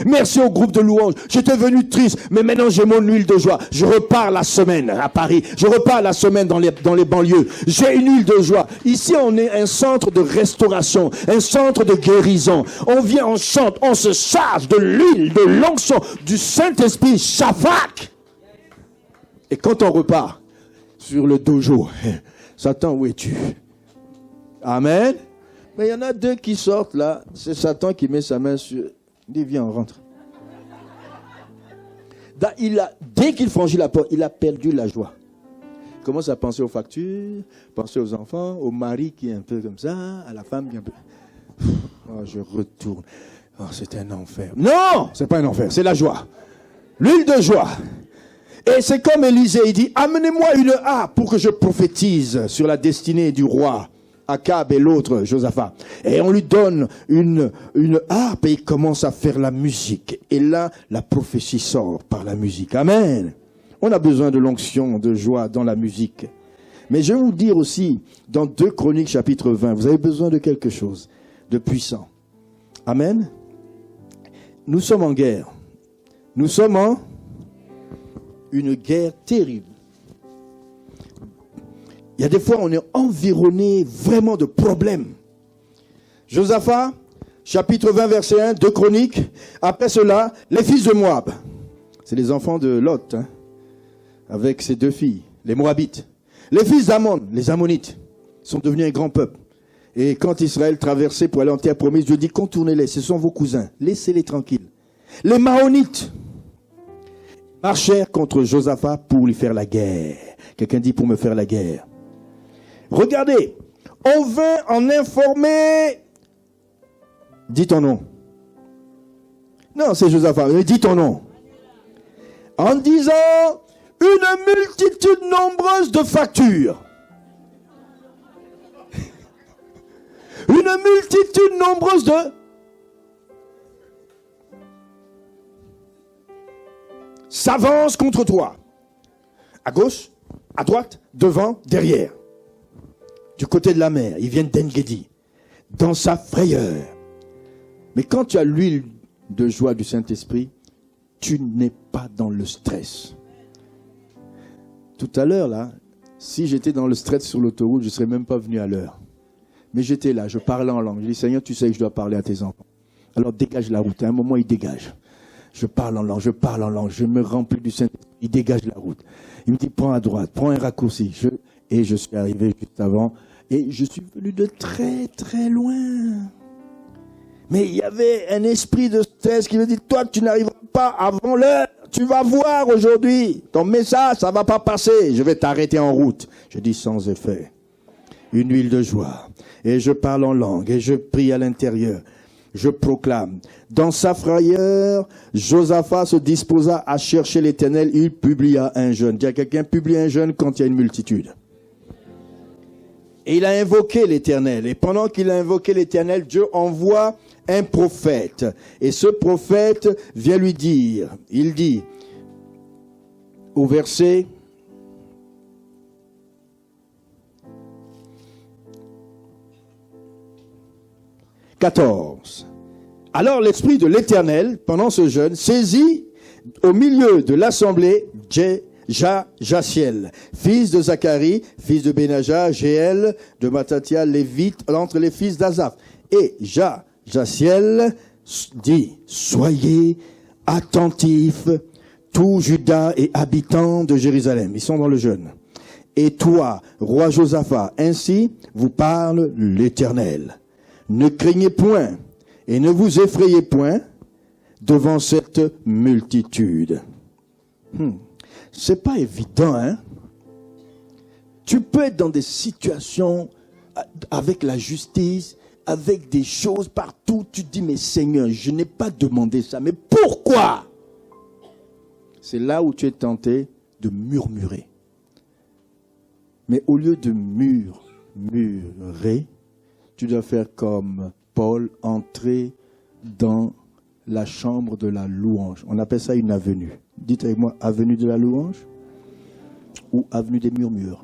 Merci au groupe de louanges. J'étais venu triste, mais maintenant j'ai mon huile de joie. Je repars la semaine à Paris. Je repars la semaine dans les banlieues. J'ai une huile de joie. Ici, on est un centre de restauration, un centre de guérison. On vient, on chante, on se charge de l'huile, de l'onction, du Saint-Esprit, Shafak. Et quand on repart sur le dojo, Satan, où es-tu? Amen. Mais il y en a deux qui sortent là. C'est Satan qui met sa main sur... Il dit, viens, on rentre. Dès qu'il franchit la porte, il a perdu la joie. Il commence à penser aux factures, penser aux enfants, au mari qui est un peu comme ça, à la femme qui est un peu... Oh, je retourne. Oh, c'est un enfer. Non, c'est pas un enfer, c'est la joie. L'huile de joie. Et c'est comme Élisée, il dit, amenez-moi une harpe pour que je prophétise sur la destinée du roi. Akab et l'autre, Josaphat. Et on lui donne une harpe et il commence à faire la musique. Et là, la prophétie sort par la musique. Amen. On a besoin de l'onction, de joie dans la musique. Mais je vais vous dire aussi, dans 2 Chroniques chapitre 20, vous avez besoin de quelque chose de puissant. Amen. Nous sommes en guerre. Nous sommes en une guerre terrible. Il y a des fois, on est environné vraiment de problèmes. Josaphat, chapitre 20, verset 1, 2 Chroniques. Après cela, les fils de Moab. C'est les enfants de Lot, hein, avec ses 2 filles, les Moabites. Les fils d'Ammon, les Ammonites, sont devenus un grand peuple. Et quand Israël traversait pour aller en terre promise, Dieu dit, contournez-les, ce sont vos cousins, laissez-les tranquilles. Les Maonites marchèrent contre Josaphat pour lui faire la guerre. Quelqu'un dit pour me faire la guerre. Regardez, on vint en informer. Dis ton nom. Non, c'est Josaphat, mais dis ton nom. En disant une multitude nombreuse de factures. Une multitude nombreuse de... s'avance contre toi. À gauche, à droite, devant, derrière. Du côté de la mer, ils viennent d'Engedi, dans sa frayeur. Mais quand tu as l'huile de joie du Saint-Esprit, tu n'es pas dans le stress. Tout à l'heure, là, si j'étais dans le stress sur l'autoroute, je ne serais même pas venu à l'heure. Mais j'étais là, je parlais en langue. Je dis, Seigneur, tu sais que je dois parler à tes enfants. Alors dégage la route. À un moment, il dégage. Je parle en langue, je me remplis du Saint-Esprit. Il dégage la route. Il me dit, prends à droite, prends un raccourci. Et je suis arrivé juste avant. Et je suis venu de très, très loin. Mais il y avait un esprit de stress qui me dit, toi, tu n'arriveras pas avant l'heure. Tu vas voir aujourd'hui. Ton message, ça va pas passer. Je vais t'arrêter en route. Je dis sans effet. Une huile de joie. Et je parle en langue. Et je prie à l'intérieur. Je proclame. Dans sa frayeur, Josaphat se disposa à chercher l'Éternel. Il publia un jeûne. Dis à quelqu'un, publie un jeûne quand il y a une multitude. Et il a invoqué l'Éternel. Et pendant qu'il a invoqué l'Éternel, Dieu envoie un prophète. Et ce prophète vient lui dire, il dit, au verset 14. Alors l'esprit de l'Éternel, pendant ce jeûne, saisit au milieu de l'assemblée Jaciel, fils de Zacharie, fils de Benaja, Jéel, de Matathia, Lévite, entre les fils d'Azaph. Et Jaciel dit, soyez attentifs, tout Juda et habitants de Jérusalem. Ils sont dans le jeûne. et toi, roi Josaphat, ainsi vous parle l'Éternel. Ne craignez point et ne vous effrayez point devant cette multitude. C'est pas évident, hein? Tu peux être dans des situations avec la justice, avec des choses partout. Tu te dis, mais Seigneur, je n'ai pas demandé ça. Mais pourquoi? C'est là où tu es tenté de murmurer. Mais au lieu de murmurer, tu dois faire comme Paul, entrer dans la chambre de la louange. On appelle ça une avenue. Dites avec moi, avenue de la louange ou avenue des murmures.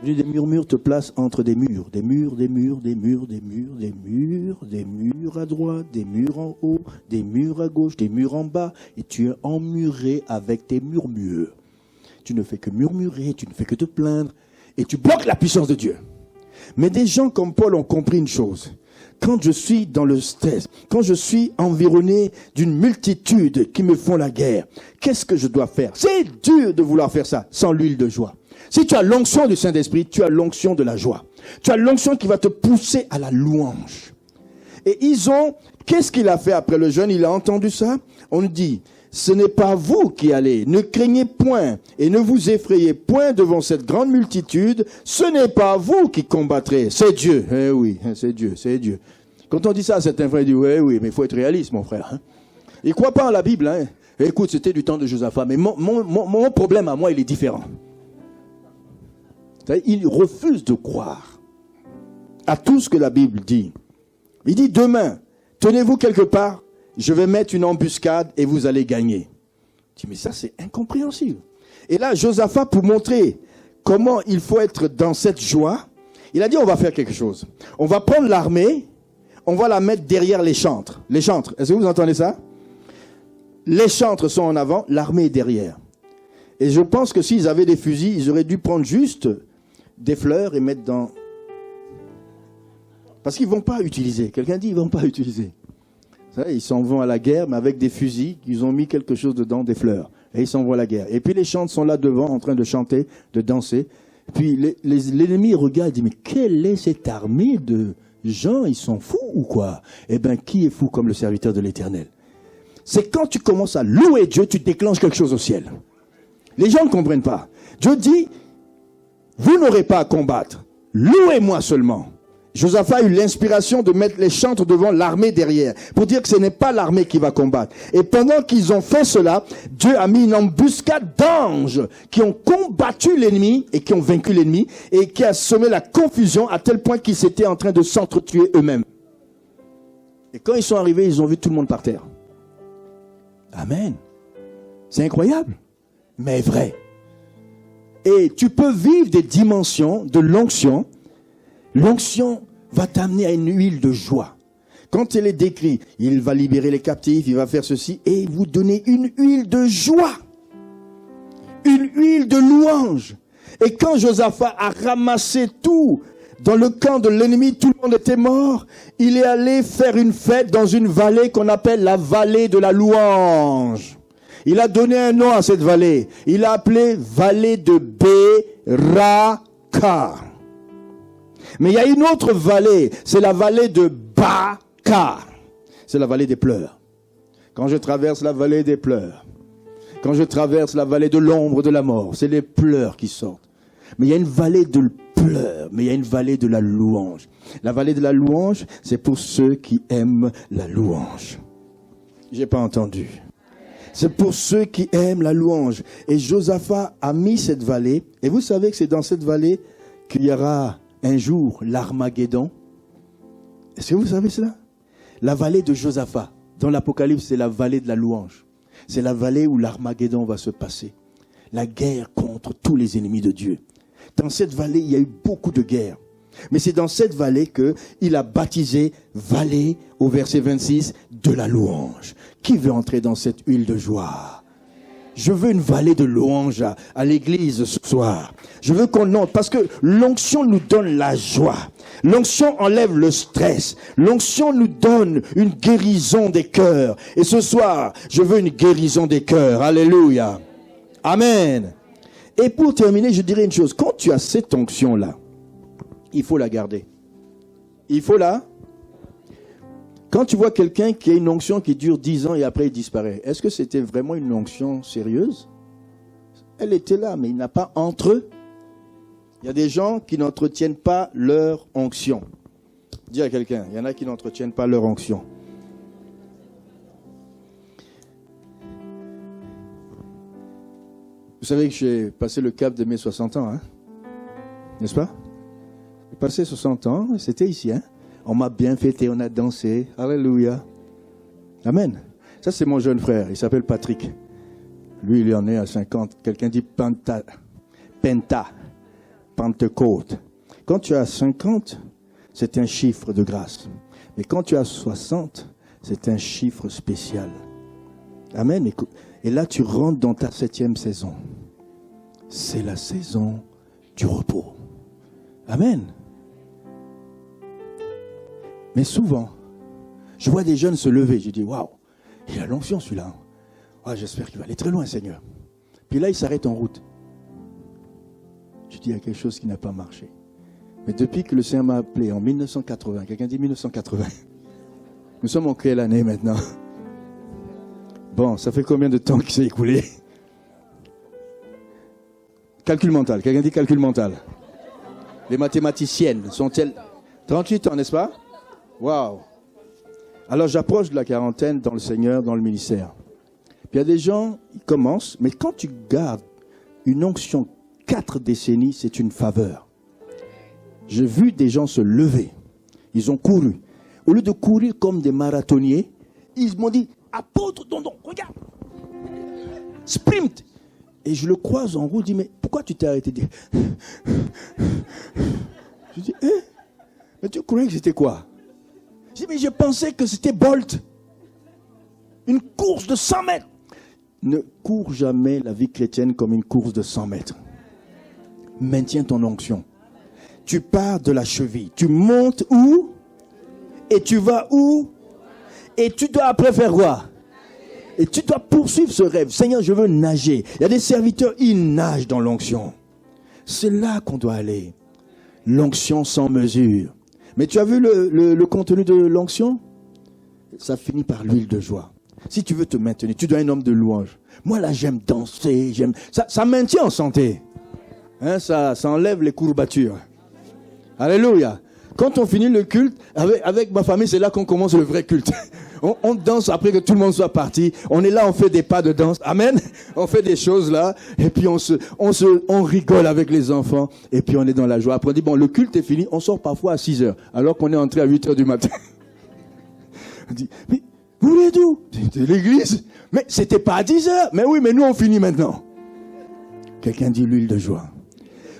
L'avenue des murmures te place entre des murs, des murs, des murs, des murs, des murs, des murs, des murs à droite, des murs en haut, des murs à gauche, des murs en bas, et tu es emmuré avec tes murmures. Tu ne fais que murmurer, tu ne fais que te plaindre, et tu bloques la puissance de Dieu. Mais des gens comme Paul ont compris une chose. Quand je suis dans le stress, quand je suis environné d'une multitude qui me font la guerre, qu'est-ce que je dois faire? C'est dur de vouloir faire ça sans l'huile de joie. Si tu as l'onction du Saint-Esprit, tu as l'onction de la joie. Tu as l'onction qui va te pousser à la louange. Et qu'est-ce qu'il a fait après le jeûne? Il a entendu ça. On lui dit, ce n'est pas vous qui allez, ne craignez point et ne vous effrayez point devant cette grande multitude. Ce n'est pas vous qui combattrez, c'est Dieu. Eh oui, c'est Dieu, c'est Dieu. Quand on dit ça à certains frères, ils disent, oui, mais il faut être réaliste, mon frère. Hein. Ils ne croient pas en la Bible. Hein. Écoute, c'était du temps de Josaphat, mais mon problème à moi, il est différent. Il refuse de croire à tout ce que la Bible dit. Il dit, demain, tenez-vous quelque part, je vais mettre une embuscade et vous allez gagner. Je dis, mais ça c'est incompréhensible. Et là, Josaphat, pour montrer comment il faut être dans cette joie, il a dit, on va faire quelque chose. On va prendre l'armée, on va la mettre derrière les chantres. Les chantres, est-ce que vous entendez ça? Les chantres sont en avant, l'armée est derrière. Et je pense que s'ils avaient des fusils, ils auraient dû prendre juste des fleurs et mettre dans... Parce qu'ils ne vont pas utiliser. Quelqu'un dit, ils ne vont pas utiliser. Ils s'en vont à la guerre, mais avec des fusils, ils ont mis quelque chose dedans, des fleurs. Et ils s'en vont à la guerre. Et puis les chantres sont là devant, en train de chanter, de danser. Puis l'ennemi regarde et dit, mais quelle est cette armée de gens? Ils sont fous ou quoi? Eh bien, qui est fou comme le serviteur de l'Éternel? C'est quand tu commences à louer Dieu, tu déclenches quelque chose au ciel. Les gens ne comprennent pas. Dieu dit, vous n'aurez pas à combattre. Louez-moi seulement. Josaphat a eu l'inspiration de mettre les chantres devant l'armée derrière, pour dire que ce n'est pas l'armée qui va combattre. Et pendant qu'ils ont fait cela, Dieu a mis une embuscade d'anges qui ont combattu l'ennemi et qui ont vaincu l'ennemi et qui a semé la confusion à tel point qu'ils étaient en train de s'entretuer eux-mêmes. Et quand ils sont arrivés, ils ont vu tout le monde par terre. Amen. C'est incroyable, mais vrai. Et tu peux vivre des dimensions de l'onction. L'onction va t'amener à une huile de joie. Quand elle est décrite, il va libérer les captifs, il va faire ceci, et vous donner une huile de joie. Une huile de louange. Et quand Josaphat a ramassé tout dans le camp de l'ennemi, tout le monde était mort, il est allé faire une fête dans une vallée qu'on appelle la vallée de la louange. Il a donné un nom à cette vallée. Il l'a appelée vallée de Beraka. Mais il y a une autre vallée, c'est la vallée de Baka. C'est la vallée des pleurs. Quand je traverse la vallée des pleurs, quand je traverse la vallée de l'ombre de la mort, c'est les pleurs qui sortent. Mais il y a une vallée de pleurs, mais il y a une vallée de la louange. La vallée de la louange, c'est pour ceux qui aiment la louange. J'ai pas entendu. C'est pour ceux qui aiment la louange. Et Josaphat a mis cette vallée. Et vous savez que c'est dans cette vallée qu'il y aura un jour l'Armageddon. Est-ce que vous savez cela? La vallée de Josaphat. Dans l'Apocalypse, c'est la vallée de la louange. C'est la vallée où l'Armageddon va se passer. La guerre contre tous les ennemis de Dieu. Dans cette vallée, il y a eu beaucoup de guerres. Mais c'est dans cette vallée qu'il a baptisé vallée, au verset 26, de la louange. Qui veut entrer dans cette huile de joie? Je veux une vallée de louange à l'église ce soir. Je veux qu'on entre, parce que l'onction nous donne la joie. L'onction enlève le stress. L'onction nous donne une guérison des cœurs. Et ce soir, je veux une guérison des cœurs. Alléluia. Amen. Et pour terminer, je dirais une chose. Quand tu as cette onction-là, il faut la garder. Il faut la... Quand tu vois quelqu'un qui a une onction qui dure 10 ans et après il disparaît, est-ce que c'était vraiment une onction sérieuse? Elle était là, mais il n'a pas entre eux. Il y a des gens qui n'entretiennent pas leur onction. Dis à quelqu'un, il y en a qui n'entretiennent pas leur onction. Vous savez que j'ai passé le cap de mes 60 ans, hein? N'est-ce pas? J'ai passé 60 ans, c'était ici, hein? On m'a bien fêté, on a dansé. Alléluia. Amen. Ça, c'est mon jeune frère, il s'appelle Patrick. Lui, il en est à 50. Quelqu'un dit Pentecôte. Quand tu as 50, c'est un chiffre de grâce. Mais quand tu as 60, c'est un chiffre spécial. Amen. Et là, tu rentres dans ta 7e saison. C'est la saison du repos. Amen. Mais souvent, je vois des jeunes se lever. Je dis, waouh, il a l'onction celui-là. Ah, j'espère qu'il va aller très loin, Seigneur. Puis là, il s'arrête en route. Je dis, il y a quelque chose qui n'a pas marché. Mais depuis que le Seigneur m'a appelé en 1980, quelqu'un dit 1980. Nous sommes en quelle année maintenant? Bon, ça fait combien de temps qu'il s'est écoulé? Calcul mental. Quelqu'un dit calcul mental. Les mathématiciennes sont-elles 38 ans, n'est-ce pas? Waouh! Alors j'approche de la quarantaine dans le Seigneur, dans le ministère. Puis il y a des gens, ils commencent, mais quand tu gardes une onction 4 décennies, c'est une faveur. J'ai vu des gens se lever. Ils ont couru. Au lieu de courir comme des marathoniers, ils m'ont dit, apôtre Dondon, regarde! Sprint! Et je le croise en route, je dis, mais pourquoi tu t'es arrêté? Je dis, mais tu croyais que c'était quoi? Je dis, mais je pensais que c'était Bolt. Une course de 100 mètres. Ne cours jamais la vie chrétienne comme une course de 100 mètres. Maintiens ton onction. Tu pars de la cheville. Tu montes où? Et tu vas où? Et tu dois après faire quoi? Et tu dois poursuivre ce rêve. Seigneur, je veux nager. Il y a des serviteurs, ils nagent dans l'onction. C'est là qu'on doit aller. L'onction sans mesure. Mais tu as vu le contenu de l'onction? Ça finit par l'huile de joie. Si tu veux te maintenir, tu dois être un homme de louange. Moi là, j'aime danser, ça maintient en santé. Hein, ça enlève les courbatures. Alléluia. Quand on finit le culte, avec ma famille, c'est là qu'on commence le vrai culte. On danse après que tout le monde soit parti. On est là, on fait des pas de danse. Amen. On fait des choses là. Et puis on rigole avec les enfants. Et puis on est dans la joie. Après on dit, bon, le culte est fini. On sort parfois à 6 heures. Alors qu'on est entré à 8 heures du matin. On dit, mais vous voulez d'où? De l'église. Mais c'était pas à 10 heures. Mais oui, mais nous on finit maintenant. Quelqu'un dit l'huile de joie.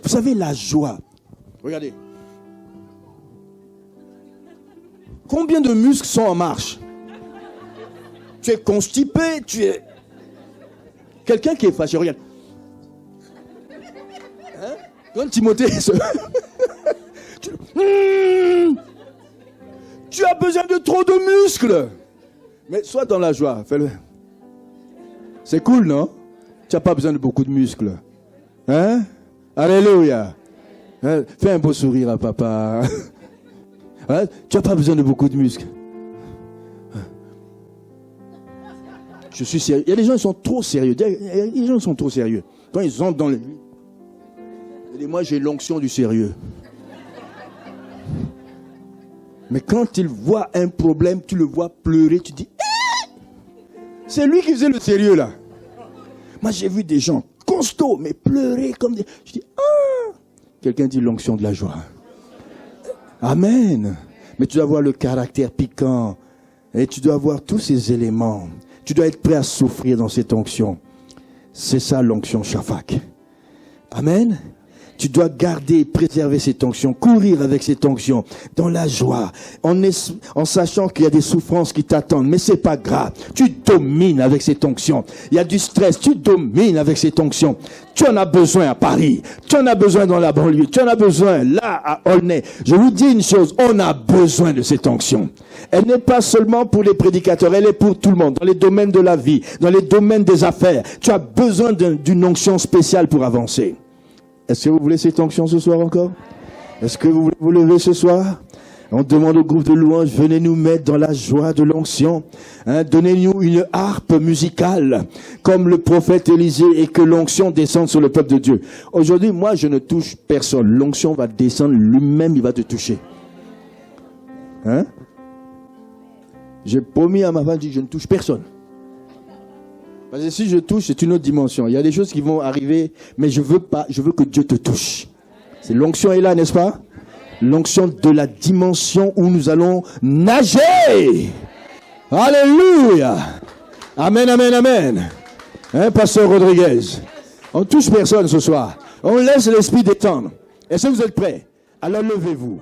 Vous savez, la joie. Regardez. Combien de muscles sont en marche? Tu es constipé, tu es... Quelqu'un qui est fâché, regarde. Hein? Quand Timothée se... Tu as besoin de trop de muscles. Mais sois dans la joie, fais-le. C'est cool, non? Tu n'as pas besoin de beaucoup de muscles. Hein? Alléluia. Hein? Fais un beau sourire à papa. Hein? Tu n'as pas besoin de beaucoup de muscles. Je suis sérieux. Il y a des gens qui sont trop sérieux. Les gens sont trop sérieux. Quand ils entrent dans l'église, moi j'ai l'onction du sérieux. Mais quand ils voient un problème, tu le vois pleurer, tu dis, c'est lui qui faisait le sérieux là. Moi j'ai vu des gens costauds, mais pleurer comme des... Je dis, quelqu'un dit l'onction de la joie. Amen. Mais tu dois avoir le caractère piquant. Et tu dois avoir tous ces éléments. Tu dois être prêt à souffrir dans cette onction. C'est ça l'onction Shafak. Amen. Tu dois garder et préserver cette onction, courir avec cette onction, dans la joie, en sachant qu'il y a des souffrances qui t'attendent, mais c'est pas grave. Tu domines avec cette onction. Il y a du stress, tu domines avec cette onction. Tu en as besoin à Paris, tu en as besoin dans la banlieue, tu en as besoin là à Aulnay. Je vous dis une chose, on a besoin de cette onction. Elle n'est pas seulement pour les prédicateurs, elle est pour tout le monde, dans les domaines de la vie, dans les domaines des affaires. Tu as besoin d'une onction spéciale pour avancer. Est-ce que vous voulez cette onction ce soir encore? Est-ce que vous voulez vous lever ce soir? On demande au groupe de louanges, venez nous mettre dans la joie de l'onction. Donnez-nous une harpe musicale, comme le prophète Élisée, et que l'onction descende sur le peuple de Dieu. Aujourd'hui, moi, je ne touche personne. L'onction va descendre, lui-même, il va te toucher. J'ai promis à ma femme, je ne touche personne. Parce que si je touche, c'est une autre dimension. Il y a des choses qui vont arriver, mais je veux pas, je veux que Dieu te touche. C'est l'onction est là, n'est-ce pas? L'onction de la dimension où nous allons nager. Alléluia. Amen, amen, amen. Pasteur Rodriguez? On touche personne ce soir. On laisse l'esprit détendre. Est-ce que vous êtes prêts? Alors levez-vous.